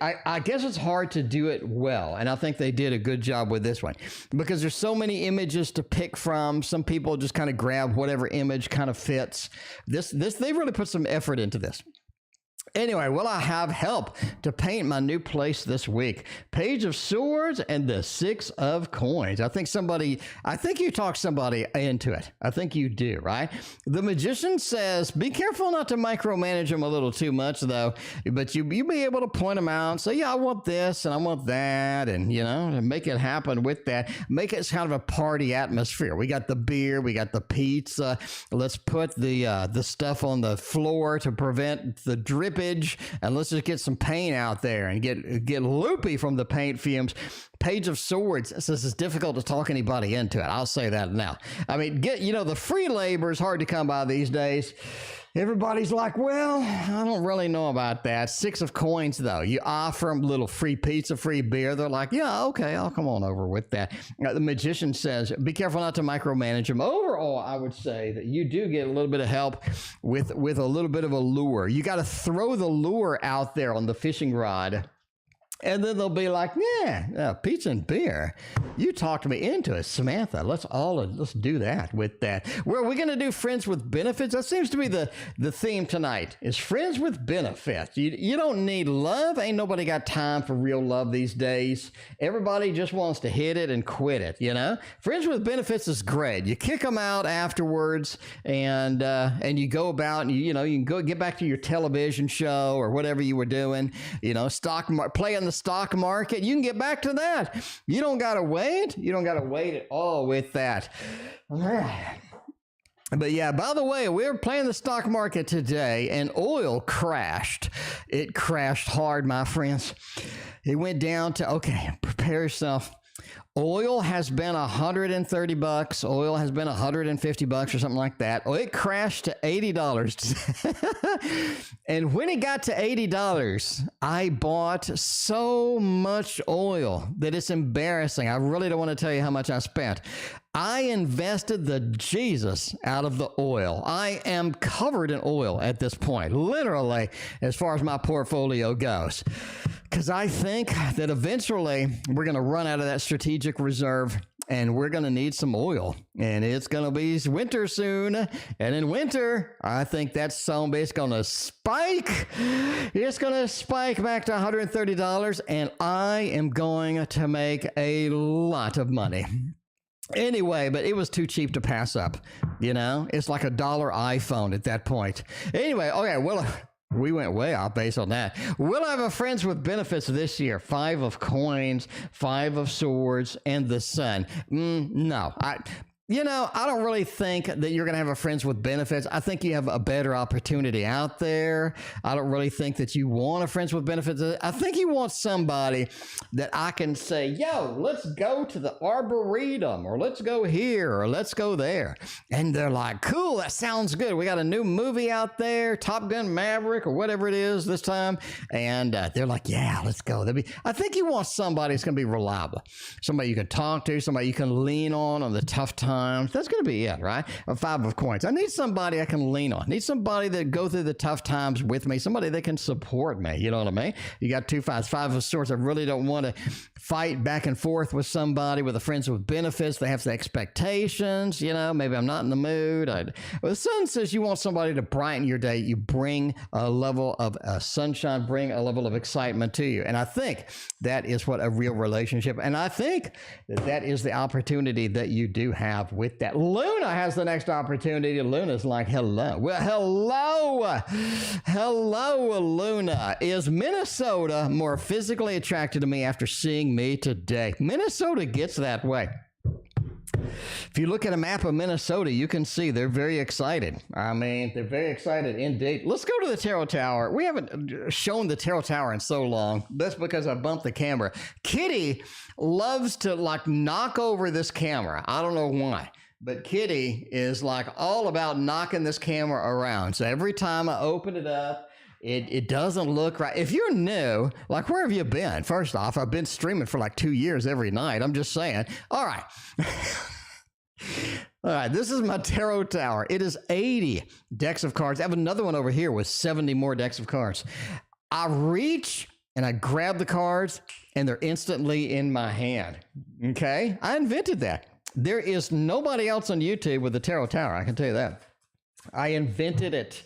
I guess it's hard to do it well, and I think they did a good job with this one because there's so many images to pick from. Some people just kind of grab whatever image kind of fits. They really put some effort into this. Anyway, will I have help to paint my new place this week? Page of Swords and the Six of Coins. I think you talk somebody into it. I think you do, right? The Magician says, be careful not to micromanage them a little too much, though. But you be able to point them out and say, yeah, I want this and I want that. And, and make it happen with that. Make it kind of a party atmosphere. We got the beer. We got the pizza. Let's put the stuff on the floor to prevent the drippage. And let's just get some paint out there and get loopy from the paint fumes. Page of Swords says it's difficult to talk anybody into it. I'll say that now. I mean, the free labor is hard to come by these days. Everybody's like, well, I don't really know about that. Six of Coins, though. You offer them a little free pizza, free beer. They're like, yeah, okay, I'll come on over with that. The Magician says, be careful not to micromanage them. Overall, I would say that you do get a little bit of help with a little bit of a lure. You got to throw the lure out there on the fishing rod. And then they'll be like, yeah, pizza and beer. You talked me into it, Samantha. Let's do that with that. Well, we're going to do friends with benefits. That seems to be the theme tonight is friends with benefits. You don't need love. Ain't nobody got time for real love these days. Everybody just wants to hit it and quit it, Friends with benefits is great. You kick them out afterwards and you go about and you can go get back to your television show or whatever you were doing, playing the stock market. You can get back to that. You don't got to wait. You don't got to wait at all with that. But yeah, by the way, we were playing the stock market today and oil crashed. It crashed hard, my friends. It went down to, okay, prepare yourself. Oil has been $130. Oil has been $150 or something like that. Oh, it crashed to $80. And when it got to $80, I bought so much oil that it's embarrassing. I really don't want to tell you how much I spent. I invested the Jesus out of the oil. I am covered in oil at this point, literally, as far as my portfolio goes. Because I think that eventually we're going to run out of that strategic reserve and we're going to need some oil. And it's going to be winter soon. And in winter, I think that zombie is going to spike. It's going to spike back to $130. And I am going to make a lot of money. Anyway, but it was too cheap to pass up. It's like $1 iPhone at that point. Anyway, okay, well, we went way off base on that. Will I have a friends with benefits this year? 5 of Coins, 5 of Swords, and the Sun. No. I don't really think that you're going to have a friends with benefits. I think you have a better opportunity out there. I don't really think that you want a friends with benefits. I think you want somebody that I can say, yo, let's go to the Arboretum, or let's go here, or let's go there. And they're like, cool, that sounds good. We got a new movie out there, Top Gun Maverick, or whatever it is this time. And they're like, yeah, let's go. I think you want somebody that's going to be reliable. Somebody you can talk to, somebody you can lean on the tough times. times. That's going to be it, right? A 5 of coins. I need somebody I can lean on. I need somebody that go through the tough times with me, somebody that can support me. You know what I mean? You got 2 5s. 5 of swords. I really don't want to fight back and forth with somebody, with a friends with benefits. They have the expectations, you know, maybe I'm not in the mood. Well, the sun says you want somebody to brighten your day. You bring a level of sunshine, bring a level of excitement to you. And I think that is what a real relationship, and I think that is the opportunity that you do have with that. Luna has the next opportunity. Luna's like, hello. Well, hello, Luna. Is Minnesota more physically attracted to me after seeing me today? Minnesota gets that way. If you look at a map of Minnesota, you can see they're very excited. I mean, they're very excited indeed. Let's go to the Tarot Tower. We haven't shown the Tarot Tower in so long. That's because I bumped the camera. Kitty loves to like knock over this camera. I don't know why. But Kitty is like all about knocking this camera around. So every time I open it up, it doesn't look right. If you're new, like where have you been? First off, I've been streaming for like 2 years every night. I'm just saying. All right. All right, this is my Tarot Tower. It is 80 decks of cards. I have another one over here with 70 more decks of cards. I reach and I grab the cards and they're instantly in my hand. Okay? I invented that. There is nobody else on YouTube with the Tarot Tower. I can tell you that. I invented it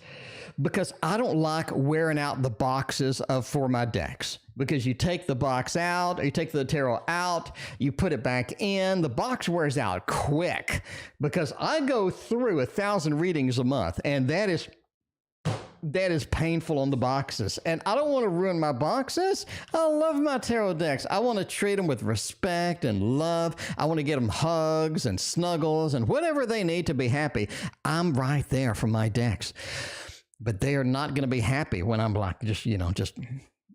because I don't like wearing out the boxes for my decks. Because you take the box out, or you take the tarot out, you put it back in, the box wears out quick. Because I go through 1,000 readings a month, and that is painful on the boxes. And I don't want to ruin my boxes. I love my tarot decks. I want to treat them with respect and love. I want to get them hugs and snuggles and whatever they need to be happy. I'm right there for my decks. But they are not going to be happy when I'm like, just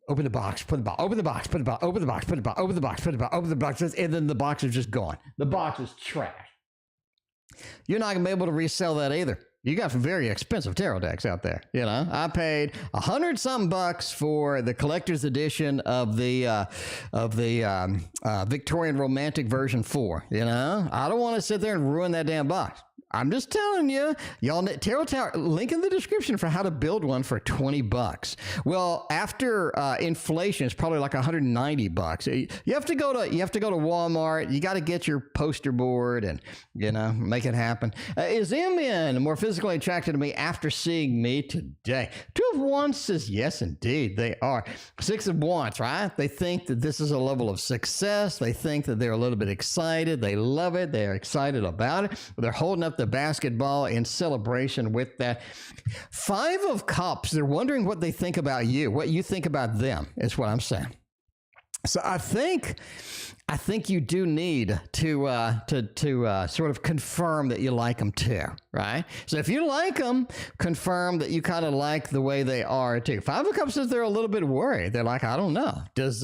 open the box, put the box, open the box, put the box, open the box, put the box, open the box, put the box, open the box, and then the box is just gone. The box is trash. You're not gonna be able to resell that either. You got some very expensive tarot decks out there. You know, I paid $100-something for the collector's edition of the Victorian Romantic version 4. You know, I don't want to sit there and ruin that damn box. I'm just telling you, y'all, Tarot Tower, link in the description for how to build one for $20. Well, after inflation, it's probably like $190. You have to go to Walmart. You got to get your poster board and, make it happen. Is MN more physically attracted to me after seeing me today? 2 of Wands says yes, indeed, they are. 6 of Wands, right? They think that this is a level of success. They think that they're a little bit excited. They love it. They're excited about it. They're holding up the basketball in celebration with that. 5 of Cups, they're wondering what they think about you, what you think about them, is what I'm saying. So I think you do need to sort of confirm that you like them too, right? So if you like them, confirm that you kind of like the way they are too. 5 of Cups says they're a little bit worried. They're like, I don't know. Does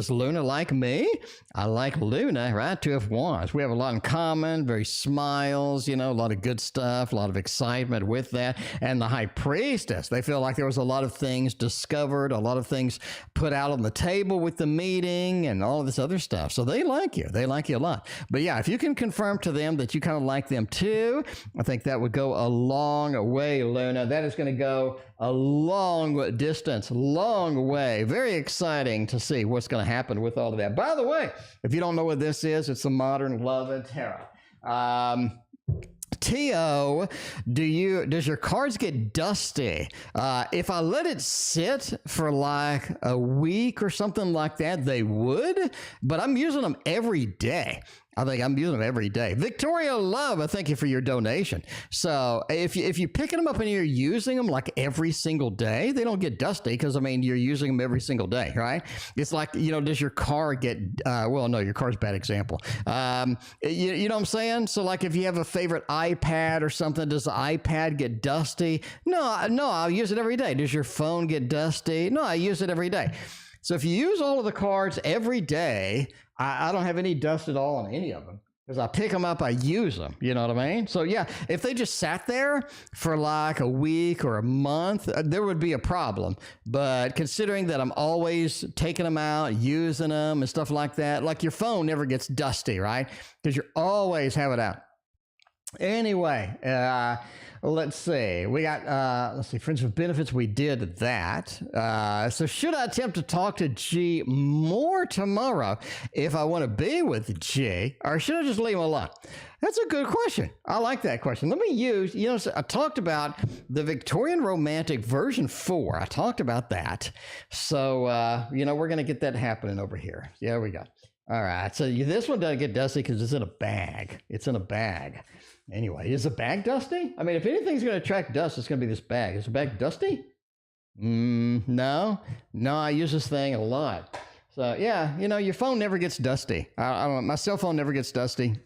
Luna like me? I like Luna, right? 2 of Wands. We have a lot in common. Very smiles, a lot of good stuff, a lot of excitement with that. And the High Priestess, they feel like there was a lot of things discovered, a lot of things put out on the table with the meeting and all of this other stuff. So they like you. They like you a lot. But yeah, if you can confirm to them that you kind of like them too, I think that would go a long way, Luna. That is going to go a long distance, long way. Very exciting to see what's going to happen with all of that. By the way, if you don't know what this is, it's the Modern Love and Tarot. T.O., does your cards get dusty? If I let it sit for like a week or something like that, they would, but I'm using them every day. I think I'm using them every day. Victorialove, I thank you for your donation. So if you're picking them up and you're using them like every single day, they don't get dusty because, you're using them every single day, right? It's like, does your car get, well, no, your car's a bad example. You know what I'm saying? So like if you have a favorite iPad or something, does the iPad get dusty? No, I'll use it every day. Does your phone get dusty? No, I use it every day. So if you use all of the cards every day, I don't have any dust at all on any of them because I pick them up, I use them. You know what I mean? So yeah, if they just sat there for like a week or a month, there would be a problem. But considering that I'm always taking them out, using them and stuff like that, like your phone never gets dusty, right? Because you always have it out. Anyway, let's see. We got, let's see, Friends with Benefits. We did that. So should I attempt to talk to G more tomorrow if I want to be with G, or should I just leave him alone? That's a good question. I like that question. Let me use, so I talked about the Victorian Romantic version 4. I talked about that. So, we're going to get that happening over here. Yeah, we go. All right. So this one doesn't get dusty because it's in a bag. It's in a bag. Anyway, is the bag dusty? I mean, if anything's going to attract dust, it's going to be this bag. Is the bag dusty? No, I use this thing a lot. So yeah, your phone never gets dusty. I don't know, my cell phone never gets dusty.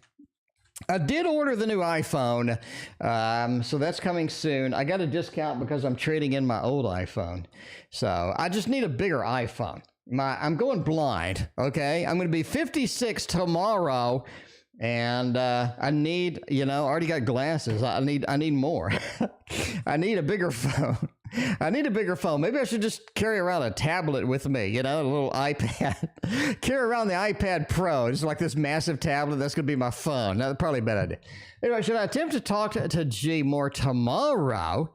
I did order the new iPhone, so that's coming soon. I got a discount because I'm trading in my old iPhone. So I just need a bigger iPhone. I'm going blind, okay? I'm going to be 56 tomorrow. And I need, I already got glasses. I need more. I need a bigger phone. I need a bigger phone. Maybe I should just carry around a tablet with me, a little iPad. Carry around the iPad Pro. It's like this massive tablet. That's going to be my phone. That's probably a bad idea. Anyway, should I attempt to talk to G more tomorrow?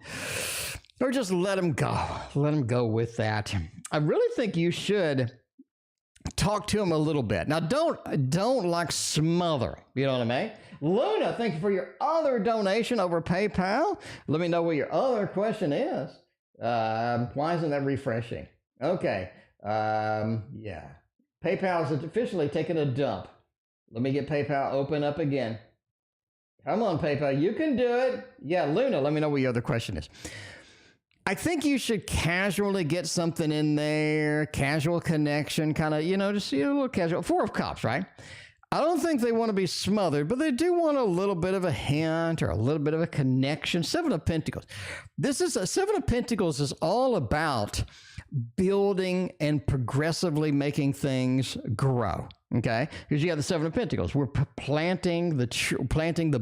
Or just let him go? Let him go with that. I really think you should talk to him a little bit. Now, don't like smother. You know what I mean? Luna, thank you for your other donation over PayPal. Let me know what your other question is. Why isn't that refreshing? Okay. Yeah. PayPal is officially taking a dump. Let me get PayPal open up again. Come on, PayPal. You can do it. Yeah, Luna, let me know what your other question is. I think you should casually get something in there, casual connection, kind of, just a little casual. 4 of Cups, right? I don't think they want to be smothered, but they do want a little bit of a hint or a little bit of a connection. 7 of Pentacles. Seven of Pentacles is all about building and progressively making things grow. Okay, because you got the 7 of Pentacles. We're planting the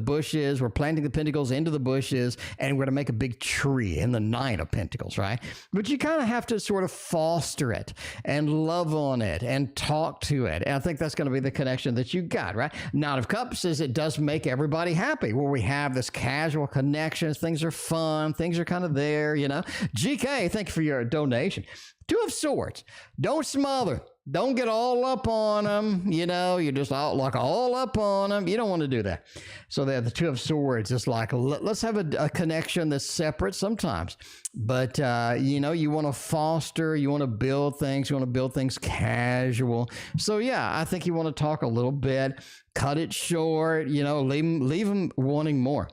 bushes. We're planting the pentacles into the bushes, and we're going to make a big tree in the 9 of Pentacles, right? But you kind of have to sort of foster it and love on it and talk to it. And I think that's going to be the connection that you got, right? 9 of Cups is it does make everybody happy, where we have this casual connection. Things are fun. Things are kind of there, GK, thank you for your donation. 2 of Swords. Don't smother. Don't get all up on them. You're just all up on them. You don't want to do that. So they have the 2 of Swords. It's like, let's have a connection that's separate sometimes. But, you want to foster, you want to build things, you want to build things casual. So, yeah, I think you want to talk a little bit, cut it short, leave them wanting more.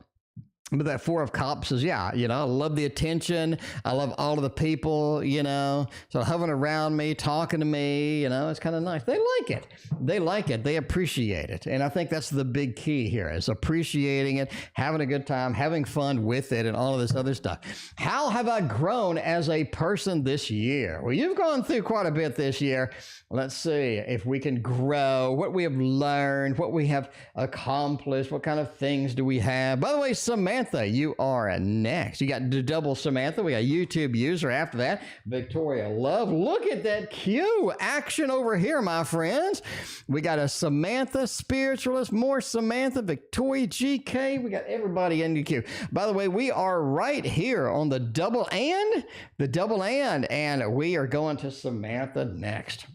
But that 4 of Cups is, I love the attention. I love all of the people, so hovering around me, talking to me, it's kind of nice. They like it. They like it. They appreciate it. And I think that's the big key here is appreciating it, having a good time, having fun with it, and all of this other stuff. How have I grown as a person this year? Well, you've gone through quite a bit this year. Let's see if we can grow, what we have learned, what we have accomplished, what kind of things do we have. By the way, Samantha, you are next. You got the double Samantha. We got YouTube user after that. Victorialove. Look at that Q action over here, my friends. We got a Samantha spiritualist, more Samantha, Victoria, GK. We got everybody in the queue. By the way, we are right here on the double and we are going to Samantha next.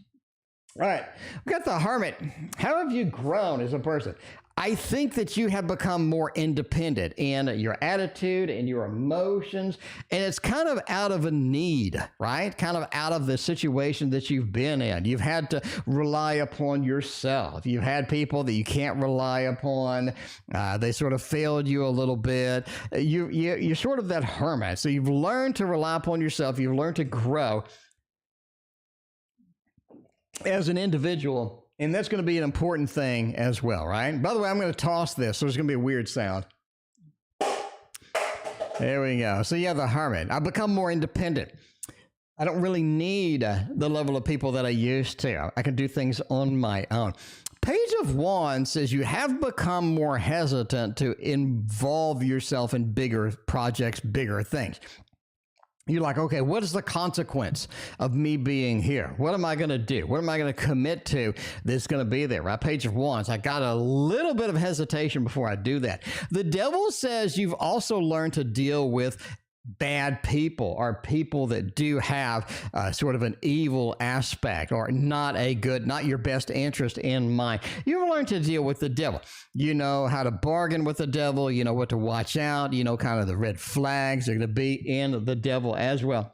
All right, we got the Hermit. How have you grown as a person? I think that you have become more independent in your attitude and your emotions, and it's kind of out of a need, right? Kind of out of the situation that you've been in. You've had to rely upon yourself. You've had people that you can't rely upon. They sort of failed you a little bit. You're sort of that hermit. So you've learned to rely upon yourself. You've learned to grow as an individual, and that's going to be an important thing as well, right? By the way, I'm going to toss this, so there's going to be a weird sound. There we go. So yeah, the Hermit. I've become more independent. I don't really need the level of people that I used to. I can do things on my own. Page of Wands says you have become more hesitant to involve yourself in bigger projects, bigger things. You're like, okay, what is the consequence of me being here? What am I going to do? What am I going to commit to that's going to be there? Right? Page of Wands. I got a little bit of hesitation before I do that. The devil says you've also learned to deal with bad people, or people that do have sort of an evil aspect, or not your best interest in mind. You've learned to deal with the devil. You know how to bargain with the devil. You know what to watch out. You know kind of the red flags are going to be in the devil as well.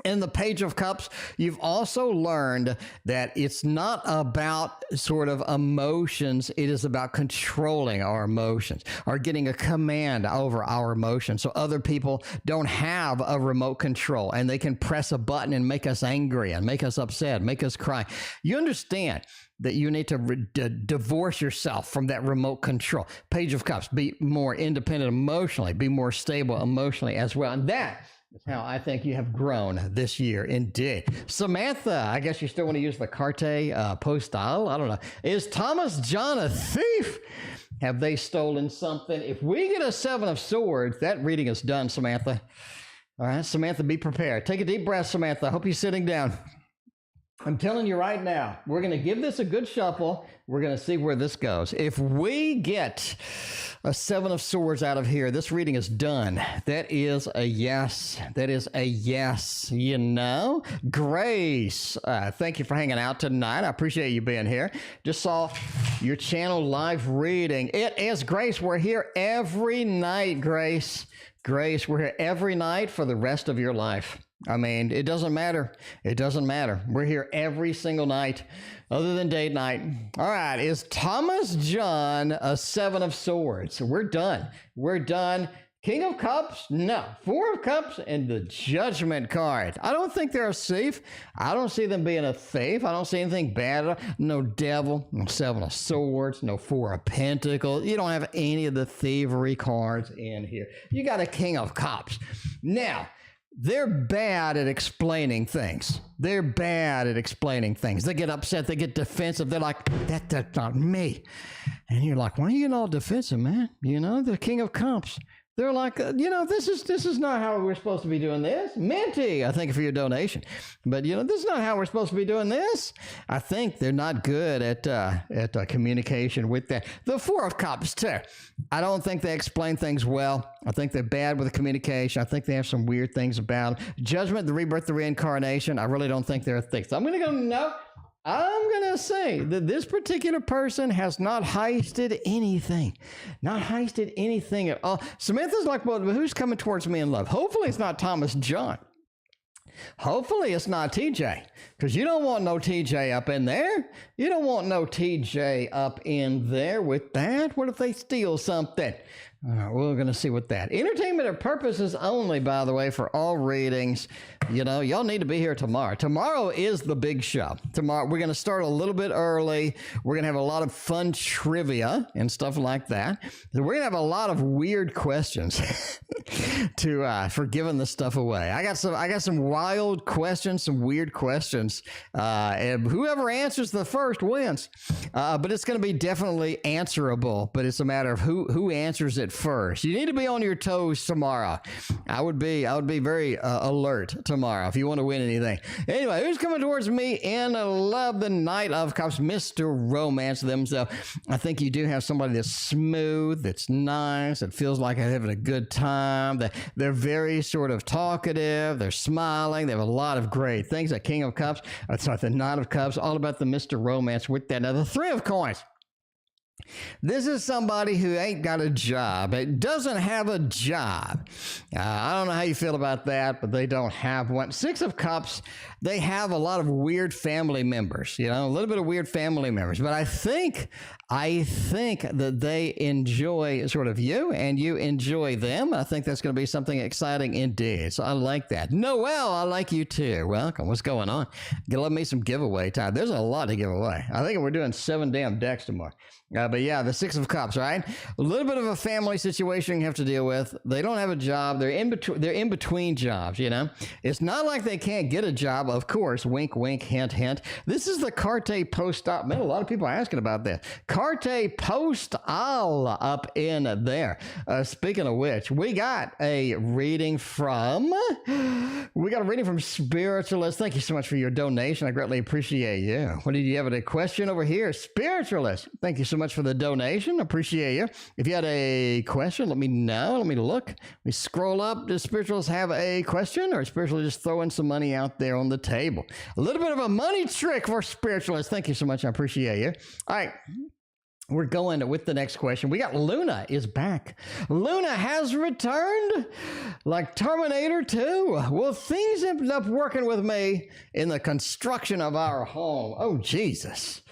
In the Page of Cups, you've also learned that it's not about sort of emotions. It is about controlling our emotions, or getting a command over our emotions, so other people don't have a remote control and they can press a button and make us angry and make us upset, make us cry. You understand that you need to divorce yourself from that remote control. Page of Cups, be more independent emotionally, be more stable emotionally as well. And that is how I think you have grown this year, indeed. Samantha, I guess you still want to use the carte postale. I don't know. Is Thomas John a thief? Have they stolen something? If we get a 7 of Swords, that reading is done, Samantha. All right, Samantha, be prepared. Take a deep breath, Samantha. I hope you're sitting down. I'm telling you right now, we're going to give this a good shuffle. We're going to see where this goes. If we get a 7 of Swords out of here, this reading is done. That is a yes. That is a yes. You know, Grace, thank you for hanging out tonight. I appreciate you being here. Just saw your channel live reading. It is Grace. We're here every night, Grace. Grace, we're here every night for the rest of your life. I mean, it doesn't matter. It doesn't matter. We're here every single night other than date night. All right. Is Thomas John a 7 of Swords? We're done. We're done. King of Cups? No. 4 of Cups and the Judgment card. I don't think they're a thief. I don't see them being a thief. I don't see anything bad. No devil, no 7 of Swords, no 4 of Pentacles. You don't have any of the thievery cards in here. You got a King of Cups. Now, they're bad at explaining things. They're bad at explaining things. They get upset. They get defensive. They're like, that's not me. And you're like, why are you getting all defensive, man? You know, the King of Cups. They're like, you know, this is not how we're supposed to be doing this. Minty, I thank you for your donation. But, you know, this is not how we're supposed to be doing this. I think they're not good at communication with that. The 4 of Cups, too. I don't think they explain things well. I think they're bad with the communication. I think they have some weird things about them. Judgment, the rebirth, the reincarnation. I really don't think they're a thing. So I'm going to go, no. I'm going to say that this particular person has not heisted anything. Not heisted anything at all. Samantha's like, well, who's coming towards me in love? Hopefully it's not Thomas John. Hopefully it's not TJ, because you don't want no TJ up in there. You don't want no TJ up in there with that. What if they steal something? All right, we're going to see what that. Entertainment purposes only, by the way, for all readings. You know, y'all need to be here tomorrow. Tomorrow is the big show. Tomorrow, we're going to start a little bit early. We're going to have a lot of fun trivia and stuff like that. We're going to have a lot of weird questions for giving this stuff away. I got some wild questions, some weird questions. And whoever answers the first wins. But it's going to be definitely answerable. But it's a matter of who answers it first. You need to be on your toes tomorrow. I would be very alert tomorrow if you want to win anything. Anyway, who's coming towards me in love? The Knight of Cups, Mr. Romance themselves. I think you do have somebody that's smooth, that's nice, that feels like they're having a good time. They're very sort of talkative. They're smiling. They have a lot of great things. That King of Cups, the Knight of Cups, all about the Mr. Romance with that. Now, the 3 of Coins. This is somebody who ain't got a job. It doesn't have a job. I don't know how you feel about that, but they don't have one. 6 of Cups, they have a lot of weird family members, you know, a little bit of weird family members. But I think that they enjoy sort of you and you enjoy them. I think that's going to be something exciting indeed. So I like that. Noelle, I like you too. Welcome. What's going on? Give me some giveaway time. There's a lot to give away. I think we're doing 7 damn decks tomorrow. But yeah, the 6 of Cups, right? A little bit of a family situation you have to deal with. They don't have a job. They're in between jobs, you know? It's not like they can't get a job, of course. Wink, wink, hint, hint. This is the carte postale. Man, a lot of people are asking about that. Carte postale up in there. Speaking of which, we got a reading from We got a reading from Spiritualist. Thank you so much for your donation. I greatly appreciate you. What did you have a question over here? Spiritualist. Thank you so much for the donation. Appreciate you. If you had a question, let me know. Let me look. We scroll up. Does Spiritualist have a question, or Spiritualist just throwing some money out there on the table? A little bit of a money trick for Spiritualist. Thank you so much. I appreciate you. All right. We're going with the next question. We got Luna is back. Luna has returned like Terminator 2. Will things end up working with me in the construction of our home? Oh, Jesus.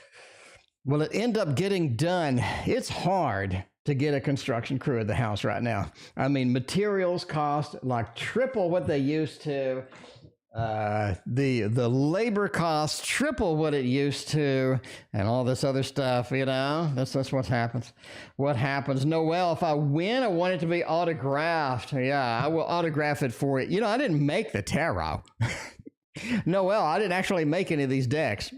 Will it end up getting done? It's hard to get a construction crew at the house right now. I mean, materials cost like triple what they used to. The labor costs triple what it used to, and all this other stuff, you know. That's what happens. What happens? Noel, if I win, I want it to be autographed. Yeah, I will autograph it for you. You know, I didn't make the tarot. Noel, I didn't actually make any of these decks.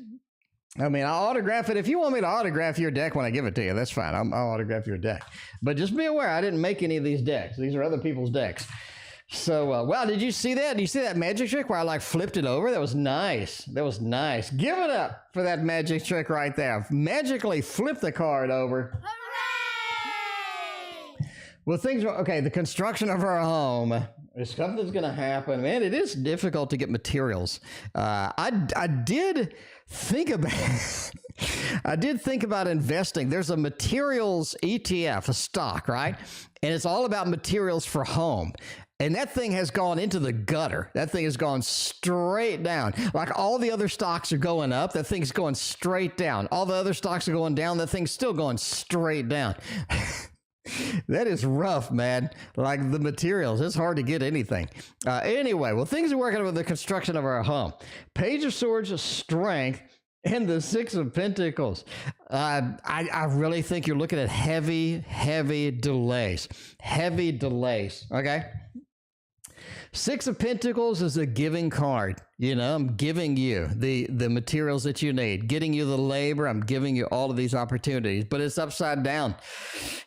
I mean, I'll autograph it. If you want me to autograph your deck when I give it to you, that's fine. I'll autograph your deck. But just be aware, I didn't make any of these decks. These are other people's decks. So, wow, did you see that? Did you see that magic trick where I like flipped it over? That was nice. That was nice. Give it up for that magic trick right there. Magically flip the card over. Hooray! Well, things are, okay, the construction of our home, something's going to happen. Man, it is difficult to get materials. I did think about investing. There's a materials ETF, a stock, right? And it's all about materials for home. And that thing has gone into the gutter. That thing has gone straight down. Like all the other stocks are going up, that thing's going straight down. All the other stocks are going down, that thing's still going straight down. That is rough, man. Like the materials, it's hard to get anything. Anyway, well, things are working with the construction of our home. Page of Swords, Strength, and the Six of Pentacles. I really think you're looking at heavy delays. Heavy delays, okay? Six of Pentacles is a giving card. You know, I'm giving you the materials that you need, getting you the labor. I'm giving you all of these opportunities, but it's upside down.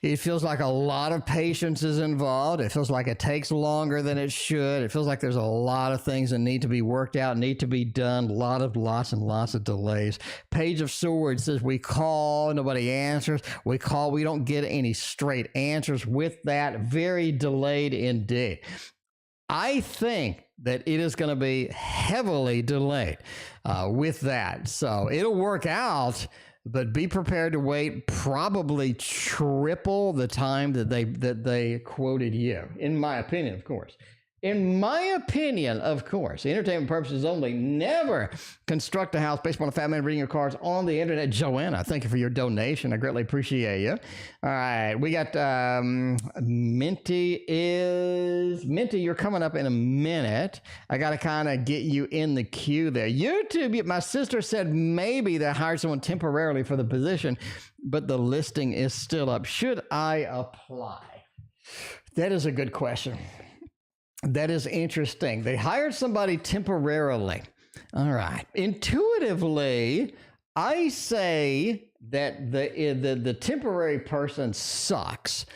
It feels like a lot of patience is involved. It feels like it takes longer than it should. It feels like there's a lot of things that need to be worked out, need to be done. Lots and lots of delays. Page of Swords says we call, nobody answers. We call, we don't get any straight answers. With that, very delayed indeed. I think that it is going to be heavily delayed with that. So it'll work out, but be prepared to wait probably triple the time that they quoted you, in my opinion, of course. In my opinion, of course, entertainment purposes only. Never construct a house based upon a fat man reading your cards on the internet. Joanna, thank you for your donation. I greatly appreciate you. All right, we got Minty. You're coming up in a minute. I got to kind of get you in the queue there. YouTube, my sister said maybe they hired someone temporarily for the position, but the listing is still up. Should I apply? That is a good question. That is interesting. They hired somebody temporarily. All right. Intuitively, I say that the temporary person sucks.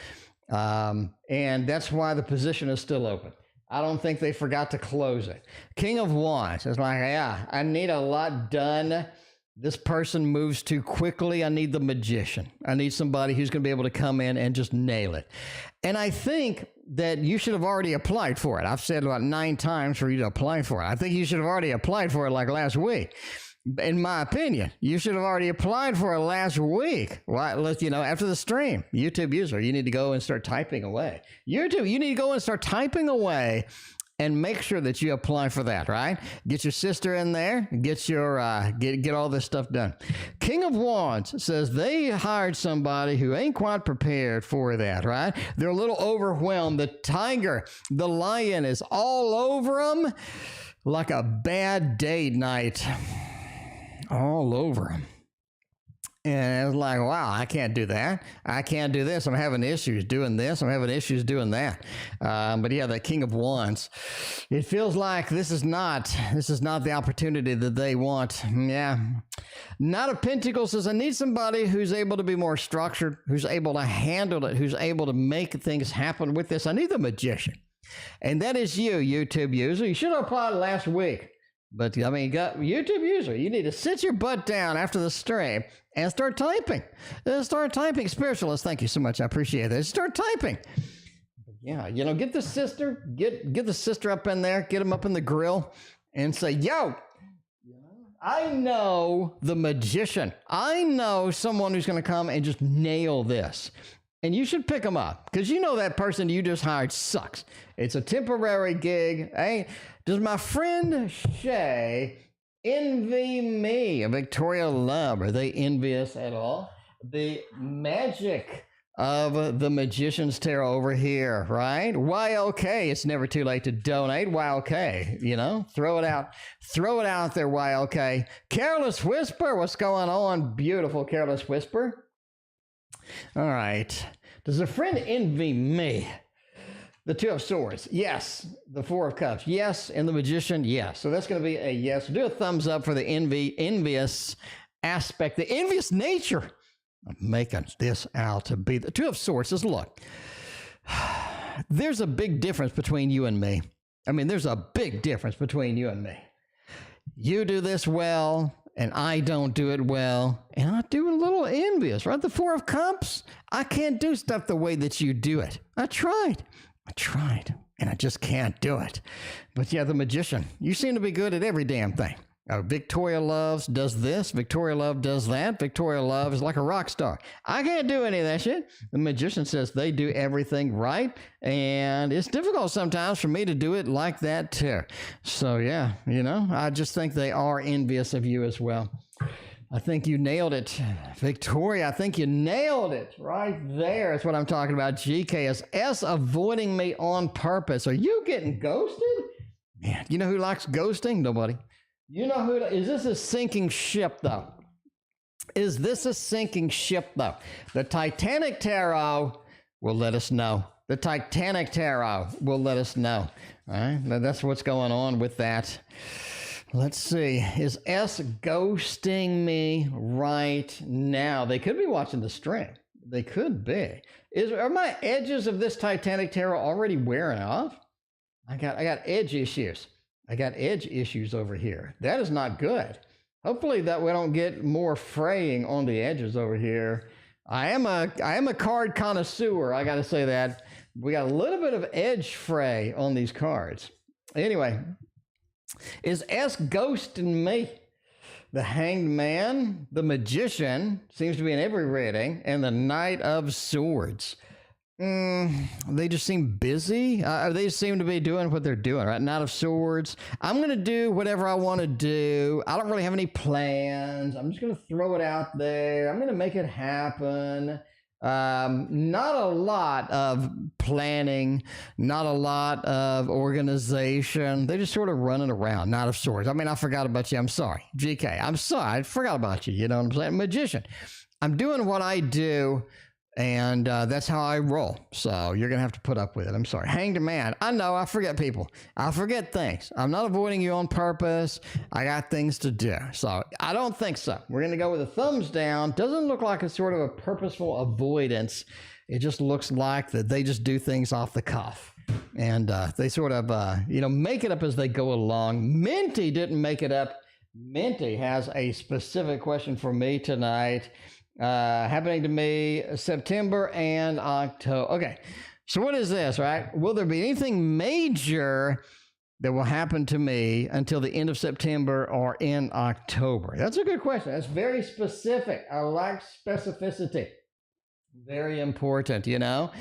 And that's why the position is still open. I don't think they forgot to close it. King of Wands is like, yeah, I need a lot done. This person moves too quickly. I need the magician. I need somebody who's going to be able to come in and just nail it. And I think that you should have already applied for it. I've said about 9 times for you to apply for it. I think you should have already applied for it like last week. In my opinion, you should have already applied for it last week. Well, you know, after the stream, YouTube user, you need to go and start typing away. YouTube, you need to go and start typing away and make sure that you apply for that, right? Get your sister in there, get your get all this stuff done. King of Wands says they hired somebody who ain't quite prepared for that, right? They're a little overwhelmed. The tiger, the lion is all over them like a bad date night. All over them. And it was like, wow, I can't do that. I can't do this. I'm having issues doing this. I'm having issues doing that. But yeah, the King of Wands, it feels like this is not the opportunity that they want. Yeah. Knight of Pentacles says, I need somebody who's able to be more structured, who's able to handle it, who's able to make things happen with this. I need the magician. And that is you, YouTube user. You should have applied last week. But, I mean, YouTube user, you need to sit your butt down after the stream and start typing. Start typing. Spiritualist, thank you so much. I appreciate that. Start typing. Yeah, you know, get the sister up in there, get him up in the grill and say, yo, I know the magician. I know someone who's going to come and just nail this. And you should pick them up because you know that person you just hired sucks. It's a temporary gig. Hey, does my friend Shay envy me, Victorialove? Are they envious at all? The magic of the Magician's Tarot over here, right? YLK, it's never too late to donate. YLK, you know, throw it out there, YLK. Careless Whisper, what's going on? Beautiful Careless Whisper. All right. Does a friend envy me? The Two of Swords, yes. The Four of Cups, yes. And the Magician, yes. So that's going to be a yes. Do a thumbs up for the envious aspect, the envious nature. I'm making this out to be the Two of Swords. Says, look, there's a big difference between you and me. I mean, there's a big difference between you and me. You do this well, and I don't do it well, and I do a little envious, right? The Four of Cups, I can't do stuff the way that you do it. I tried, and I just can't do it. But yeah, the Magician, you seem to be good at every damn thing. Victorialove does this, Victorialove does that. Victorialove is like a rock star. I can't do any of that shit. The Magician says they do everything right, and it's difficult sometimes for me to do it like that too. So yeah, you know, I just think they are envious of you as well. I think you nailed it, Victoria. I think you nailed it right there. That's what I'm talking about. GK is S avoiding me on purpose. Are you getting ghosted? Man, you know who likes ghosting? Nobody. You know who, is this a sinking ship though? Is this a sinking ship though? The Titanic Tarot will let us know. The Titanic Tarot will let us know. All right, now that's what's going on with that. Let's see, is S ghosting me right now? They could be watching the stream. They could be. Are my edges of this Titanic Tarot already wearing off? I got edge issues. I got edge issues over here. That is not good. Hopefully that we don't get more fraying on the edges over here. I am a card connoisseur. I got to say that. We got a little bit of edge fray on these cards. Anyway, is S ghosting me? The Hanged Man, the Magician, seems to be in every reading, and the Knight of Swords. They just seem busy. They seem to be doing what they're doing, right? Knight of Swords. I'm going to do whatever I want to do. I don't really have any plans. I'm just going to throw it out there. I'm going to make it happen. Not a lot of planning, not a lot of organization. They're just sort of running around. Knight of Swords. I mean, I forgot about you. I'm sorry. GK, I'm sorry. I forgot about you. You know what I'm saying? Magician. I'm doing what I do. And that's how I roll. So you're going to have to put up with it. I'm sorry. Hanged Man. I know. I forget people. I forget things. I'm not avoiding you on purpose. I got things to do. So I don't think so. We're going to go with a thumbs down. Doesn't look like it's sort of a purposeful avoidance. It just looks like that they just do things off the cuff. And they sort of, make it up as they go along. Minty didn't make it up. Minty has a specific question for me tonight. Happening to me September and October. Okay, so what is this, right? Will there be anything major that will happen to me until the end of September or in October? That's a good question. That's very specific. I like specificity. Very important, you know?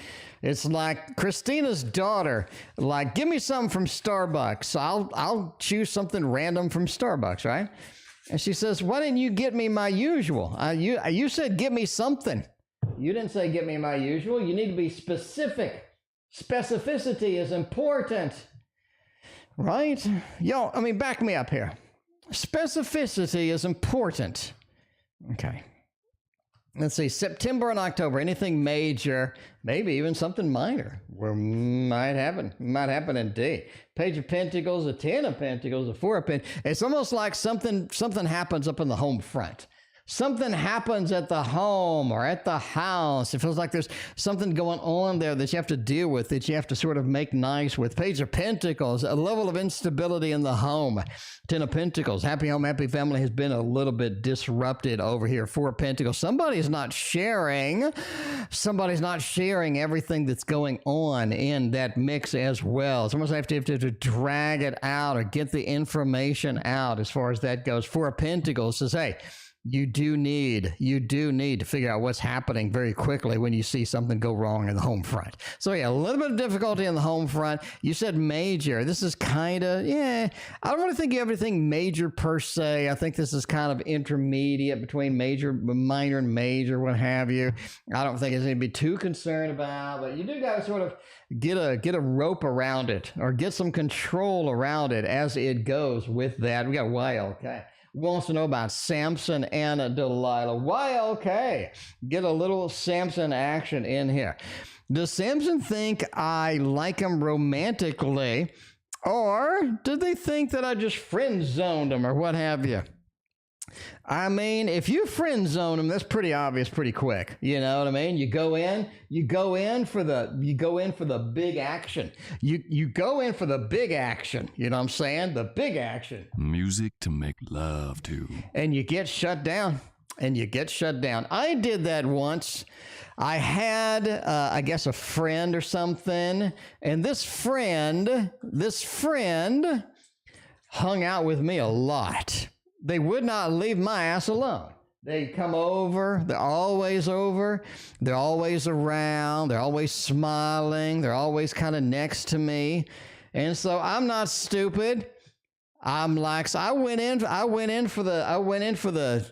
It's like Christina's daughter, like, give me something from Starbucks. I'll choose something random from Starbucks, right? And she says, why didn't you get me my usual? You said, get me something. You didn't say, get me my usual. You need to be specific. Specificity is important. Right? Yo, I mean, back me up here. Specificity is important. Okay. Let's see, September and October, anything major, maybe even something minor, might happen indeed. Page of Pentacles, a 10 of Pentacles, a 4 of Pentacles. It's almost like something happens up in the home front. something happens at the home or at the house. It feels like there's something going on there that you have to deal with, that you have to sort of make nice with. Page of Pentacles, a level of instability in the home. Ten of Pentacles, happy home, happy family has been a little bit disrupted over here. Four of Pentacles, somebody's not sharing everything that's going on in that mix as well. Someone's have to drag it out or get the information out as far as that goes. Four of Pentacles says, hey, you do need to figure out what's happening very quickly when you see something go wrong in the home front. So yeah, a little bit of difficulty in the home front. You said major. This is kind of, I don't really think you have anything major per se. I think this is kind of intermediate between major, minor, and major, what have you. I don't think it's anything to be too concerned about, but you do got to sort of get a rope around it or get some control around it as it goes with that. We got okay. Wants to know about Samson and Delilah. Why? Okay. Get a little Samson action in here. Does Samson think I like him romantically, or did they think that I just friend zoned him or what have you? I mean, if you friend zone them, that's pretty obvious pretty quick. You know what I mean? You go in for the big action. You go in for the big action. You know what I'm saying? The big action. Music to make love to. And you get shut down. I did that once. I had, I guess, a friend or something. And this friend hung out with me a lot. They would not leave my ass alone. They come over. They're always over. They're always around. They're always smiling. They're always kind of next to me. And so I'm not stupid. I'm like, so I went in for the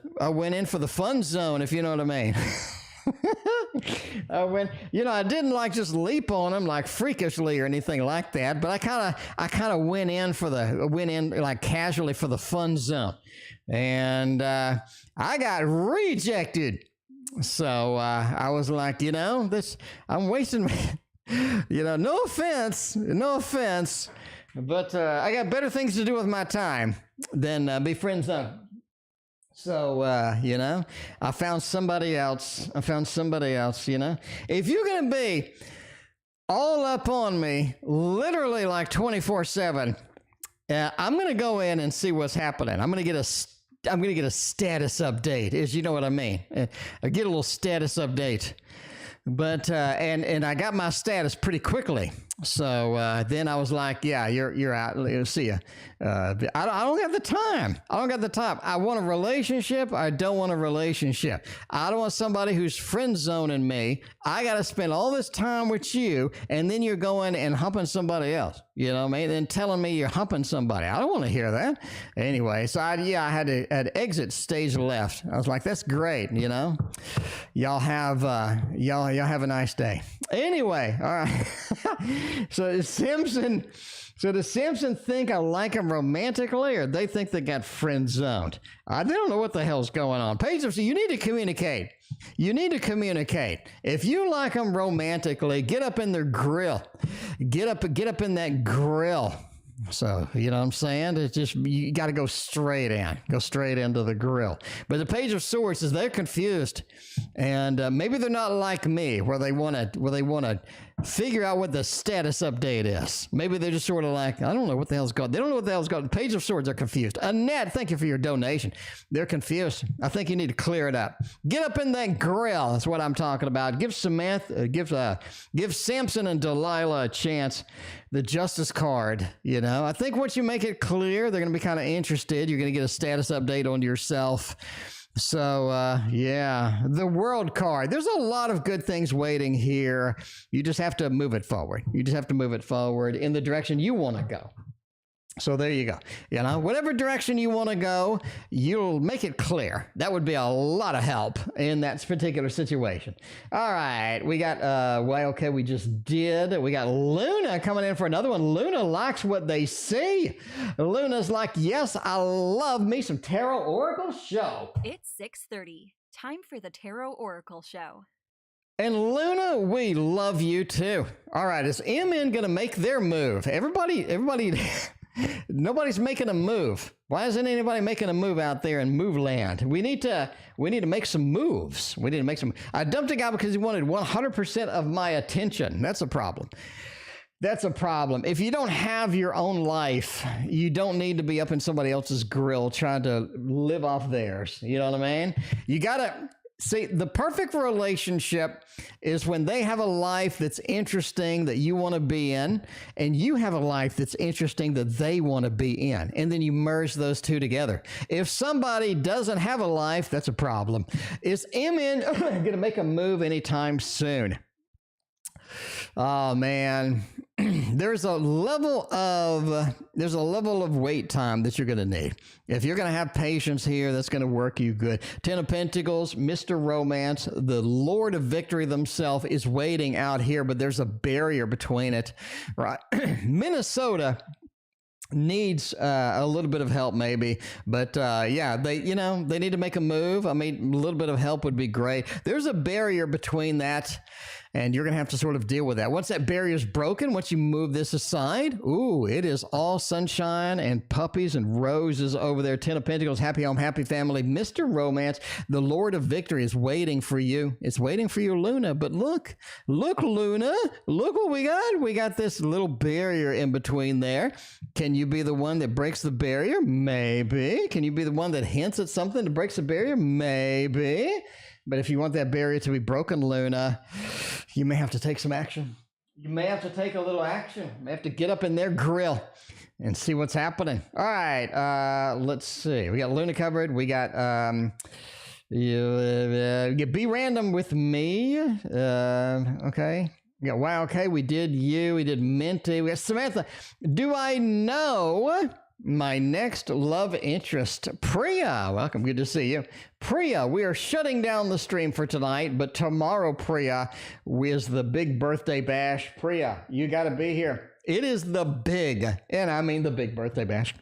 fun zone, if you know what I mean. I didn't like just leap on them like freakishly or anything like that, but I kind of went in like casually for the fun zone, and I got rejected. So I was like, I'm wasting, no offense, but I got better things to do with my time than be friend zoned. So, I found somebody else, If you're going to be all up on me, literally like 24/7, I'm going to go in and see what's happening. I'm going to get a status update, as you know what I mean. I get a little status update. But, and I got my status pretty quickly. So then I was like, yeah, you're out. See ya. I don't got the time. I want a relationship. I don't want a relationship. I don't want somebody who's friend zoning me. I got to spend all this time with you, and then you're going and humping somebody else. You know what I mean? And telling me you're humping somebody. I don't want to hear that. Anyway, so I had to exit stage left. I was like, that's great. Y'all have a nice day. Anyway, all right. So does Samson think I like him romantically, or they think they got friend zoned? They don't know what the hell's going on. Page of, so you need to communicate. If you like them romantically, get up in their grill. Get up in that grill. So, you know what I'm saying? It's just, you got to go straight into the grill. But the Page of Swords is they're confused, and maybe they're not like me, where they want to figure out what the status update is. Maybe they're just sort of like, I don't know what the hell's going. They don't know what the hell's going. Page of Swords are confused. Annette, thank you for your donation. They're confused. I think you need to clear it up. Get up in that grill. That's what I'm talking about. Give Samantha, give Samson and Delilah a chance. The Justice card, I think once you make it clear, they're going to be kind of interested. You're going to get a status update on yourself. So, the World card. There's a lot of good things waiting here. You just have to move it forward. In the direction you want to go. So there you go. Whatever direction you want to go, you'll make it clear. That would be a lot of help in that particular situation. All right. We got, we just did. We got Luna coming in for another one. Luna likes what they see. Luna's like, yes, I love me some Tarot Oracle show. It's 6:30. Time for the Tarot Oracle show. And Luna, we love you too. All right, is MN going to make their move? Everybody Nobody's making a move. Why isn't anybody making a move out there in move land? We need to make some moves. I dumped a guy because he wanted 100% of my attention. That's a problem. That's a problem. If you don't have your own life, you don't need to be up in somebody else's grill trying to live off theirs. You know what I mean? You got to see, the perfect relationship is when they have a life that's interesting that you want to be in, and you have a life that's interesting that they want to be in. And then you merge those two together. If somebody doesn't have a life, that's a problem. Is MN going to make a move anytime soon? Oh man, there's a level of wait time that you're going to need. If you're going to have patience here, that's going to work you good. 10 of Pentacles, Mr. Romance, the Lord of Victory themselves is waiting out here, but there's a barrier between it, right? Minnesota needs a little bit of help maybe, but yeah, they need to make a move. I mean, a little bit of help would be great. There's a barrier between that, and you're going to have to sort of deal with that. Once that barrier is broken, once you move this aside, ooh, it is all sunshine and puppies and roses over there. 10 of Pentacles, happy home, happy family. Mr. Romance, the Lord of Victory is waiting for you. It's waiting for you, Luna. But look, Luna, look what we got. We got this little barrier in between there. Can you be the one that breaks the barrier? Maybe. Can you be the one that hints at something that breaks the barrier? Maybe. But if you want that barrier to be broken, Luna, you may have to take some action. You may have to take a little action. You may have to get up in their grill and see what's happening. All right, let's see. We got Luna covered. We got be random with me. Okay. We got wow. Okay, we did you. We did Minty. We got Samantha. Do I know my next love interest? Priya, welcome. Good to see you. Priya, we are shutting down the stream for tonight, but tomorrow, Priya, is the big birthday bash. Priya, you got to be here. It is the big, and I mean the big birthday bash.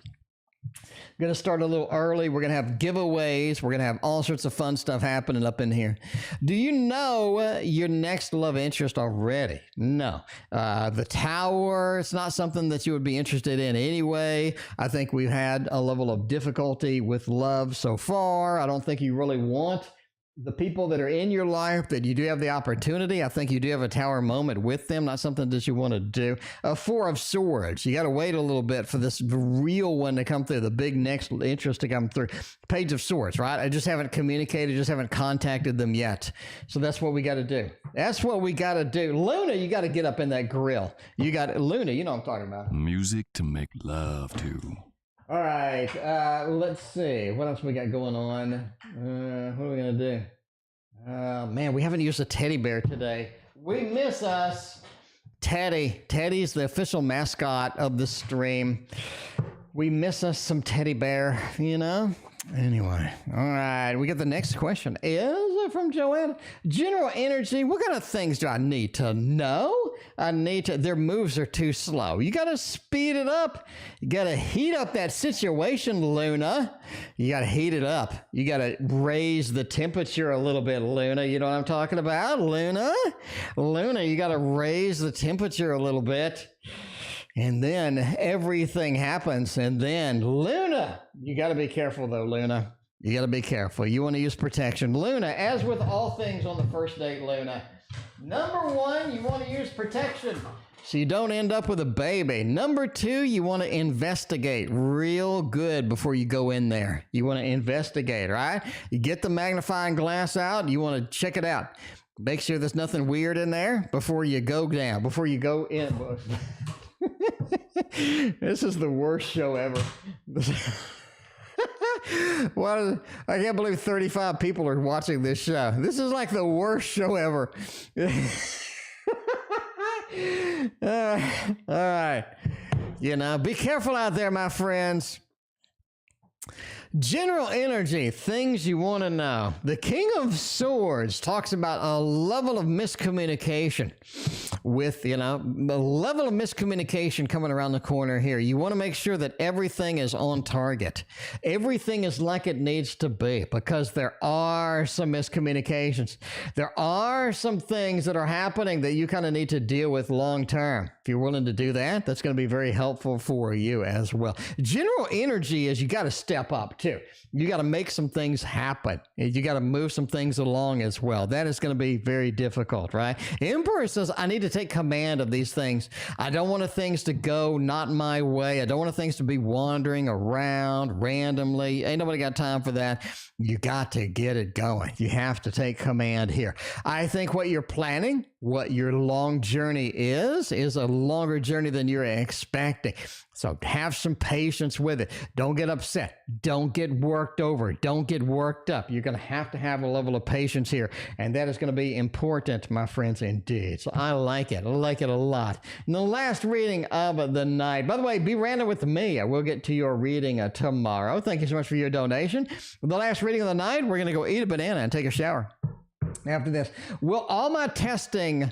Going to start a little early. We're going to have giveaways. We're going to have all sorts of fun stuff happening up in here. Do you know your next love interest already? No. The Tower, it's not something that you would be interested in anyway. I think we've had a level of difficulty with love so far. I don't think you really want the people that are in your life, that you do have the opportunity. I think you do have a Tower moment with them, not something that you want to do. A Four of Swords. You got to wait a little bit for this real one to come through, the big next interest to come through. Page of Swords, right? I just haven't communicated, just haven't contacted them yet. So that's what we got to do. That's what we got to do. Luna, you got to get up in that grill. You got Luna, you know what I'm talking about. Music to make love to. All right, let's see. What else we got going on? What are we going to do? Man, we haven't used a teddy bear today. We miss us. Teddy. Teddy's the official mascot of the stream. We miss us some teddy bear, you know? Anyway, all right. We got the next question. Is from Joanna. General energy. What kind of things do I need to know? Their moves are too slow. You got to speed it up. You got to heat up that situation, Luna. You got to heat it up. You got to raise the temperature a little bit, Luna. You know what I'm talking about, Luna? Luna, you got to raise the temperature a little bit. And then everything happens. And then, Luna, you got to be careful, though, Luna. You got to be careful. You want to use protection. Luna, as with all things on the first date, Luna, number one, you want to use protection so you don't end up with a baby. Number two, you want to investigate real good before you go in there. You want to investigate, right? You get the magnifying glass out. You want to check it out. Make sure there's nothing weird in there before you go down, before you go in. This is the worst show ever. I can't believe 35 people are watching this show. This is like the worst show ever. All right. You know, be careful out there, my friends. General energy, things you want to know. The King of Swords talks about a level of miscommunication with, a level of miscommunication coming around the corner here. You want to make sure that everything is on target. Everything is like it needs to be, because there are some miscommunications. There are some things that are happening that you kind of need to deal with long term. If you're willing to do that, that's going to be very helpful for you as well. General energy is you got to step up too. You got to make some things happen. You got to move some things along as well. That is going to be very difficult, right? Emperor says, I need to take command of these things. I don't want things to go not my way. I don't want things to be wandering around randomly. Ain't nobody got time for that. You got to get it going. You have to take command here. I think what you're planning, what your long journey is a longer journey than you're expecting. So have some patience with it. Don't get upset. Don't get worked over. Don't get worked up. You're going to have a level of patience here. And that is going to be important, my friends, indeed. So I like it. I like it a lot. And the last reading of the night. By the way, be random with me. I will get to your reading tomorrow. Thank you so much for your donation. The last reading of the night, we're going to go eat a banana and take a shower. After this, will all my testing,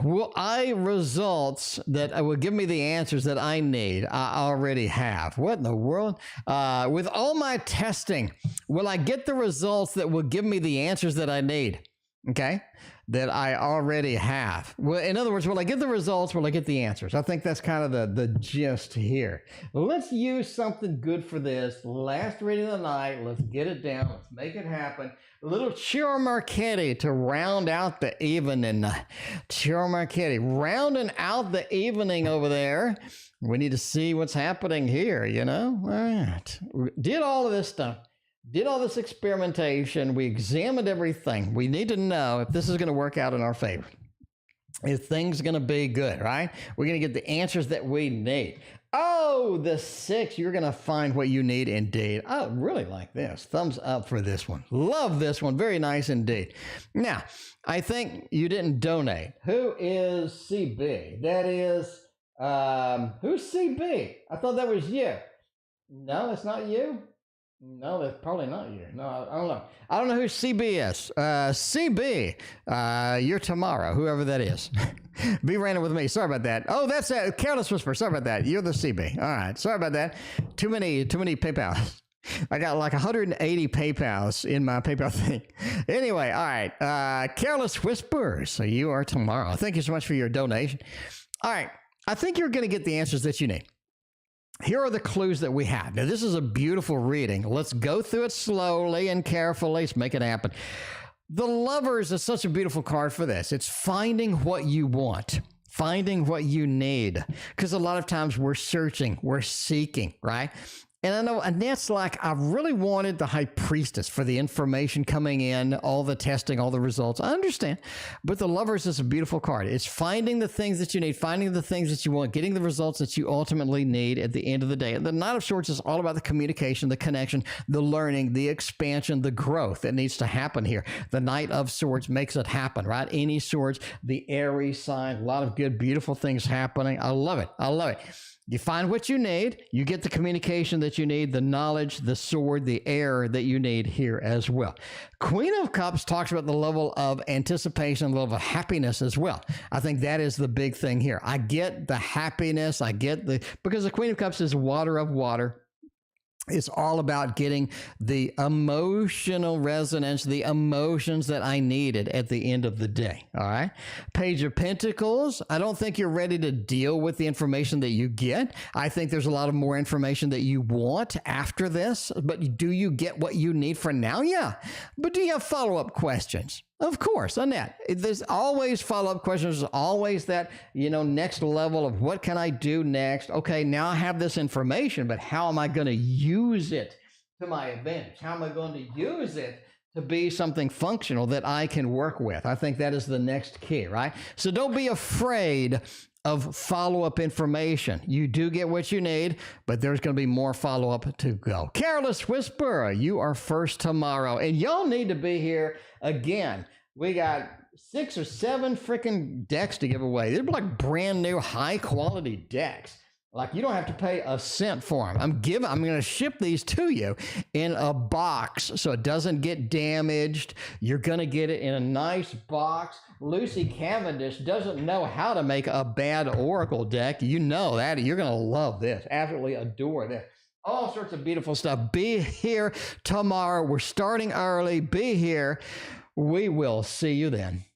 will I results that will give me the answers that I need? I already have. What in the world? With all my testing, will I get the results that will give me the answers that I need? Okay, that I already have. Well, in other words, will I get the results? Will I get the answers? I think that's kind of the gist here. Let's use something good for this. Last reading of the night. Let's get it down. Let's make it happen. A little Ciro Marchetti to round out the evening. Ciro Marchetti rounding out the evening over there. We need to see what's happening here, All right. We did all of this stuff. Did all this experimentation. We examined everything. We need to know if this is going to work out in our favor. If things are going to be good, right? We're going to get the answers that we need. Oh, the 6. You're going to find what you need indeed. I really like this. Thumbs up for this one. Love this one. Very nice indeed. Now, I think you didn't donate. Who is CB? That is, who's CB? I thought that was you. No, that's not you. No, that's probably not you. No, I don't know. I don't know who CB is. CB, you're tomorrow, whoever that is. Be random with me. Sorry about that. Oh, that's a Careless Whisper. Sorry about that. You're the CB. All right. Sorry about that. Too many PayPals. I got like 180 PayPals in my PayPal thing. Anyway, all right. Careless Whisper. So you are tomorrow. Thank you so much for your donation. All right. I think you're going to get the answers that you need. Here are the clues that we have. Now, this is a beautiful reading. Let's go through it slowly and carefully. Let's make it happen. The Lovers is such a beautiful card for this. It's finding what you want, finding what you need. Because a lot of times we're searching, we're seeking, right? And I know Annette's like, I really wanted the High Priestess for the information coming in, all the testing, all the results. I understand. But the Lovers is a beautiful card. It's finding the things that you need, finding the things that you want, getting the results that you ultimately need at the end of the day. The Knight of Swords is all about the communication, the connection, the learning, the expansion, the growth that needs to happen here. The Knight of Swords makes it happen, right? Any swords, the Aries sign, a lot of good, beautiful things happening. I love it. I love it. You find what you need. You get the communication that you need, the knowledge, the sword, the air that you need here as well. Queen of Cups talks about the level of anticipation, the level of happiness as well. I think that is the big thing here. I get the happiness. Because the Queen of Cups is water of water. It's all about getting the emotional resonance, the emotions that I needed at the end of the day, all right? Page of Pentacles, I don't think you're ready to deal with the information that you get. I think there's a lot of more information that you want after this, but do you get what you need for now? Yeah, but do you have follow-up questions? Of course, Annette. There's always follow-up questions. There's always that, next level of what can I do next? Okay, now I have this information, but how am I going to use it to my advantage? How am I going to use it to be something functional that I can work with? I think that is the next key, right? So don't be afraid of follow-up information. You do get what you need, but there's going to be more follow-up to go. Careless Whisperer, you are first tomorrow, and y'all need to be here again. We got 6 or 7 freaking decks to give away. They're like brand new, high-quality decks. Like, you don't have to pay a cent for them. I'm going to ship these to you in a box so it doesn't get damaged. You're going to get it in a nice box. Lucy Cavendish doesn't know how to make a bad oracle deck. You know that. You're going to love this. Absolutely adore this. All sorts of beautiful stuff. Be here tomorrow. We're starting early. Be here. We will see you then.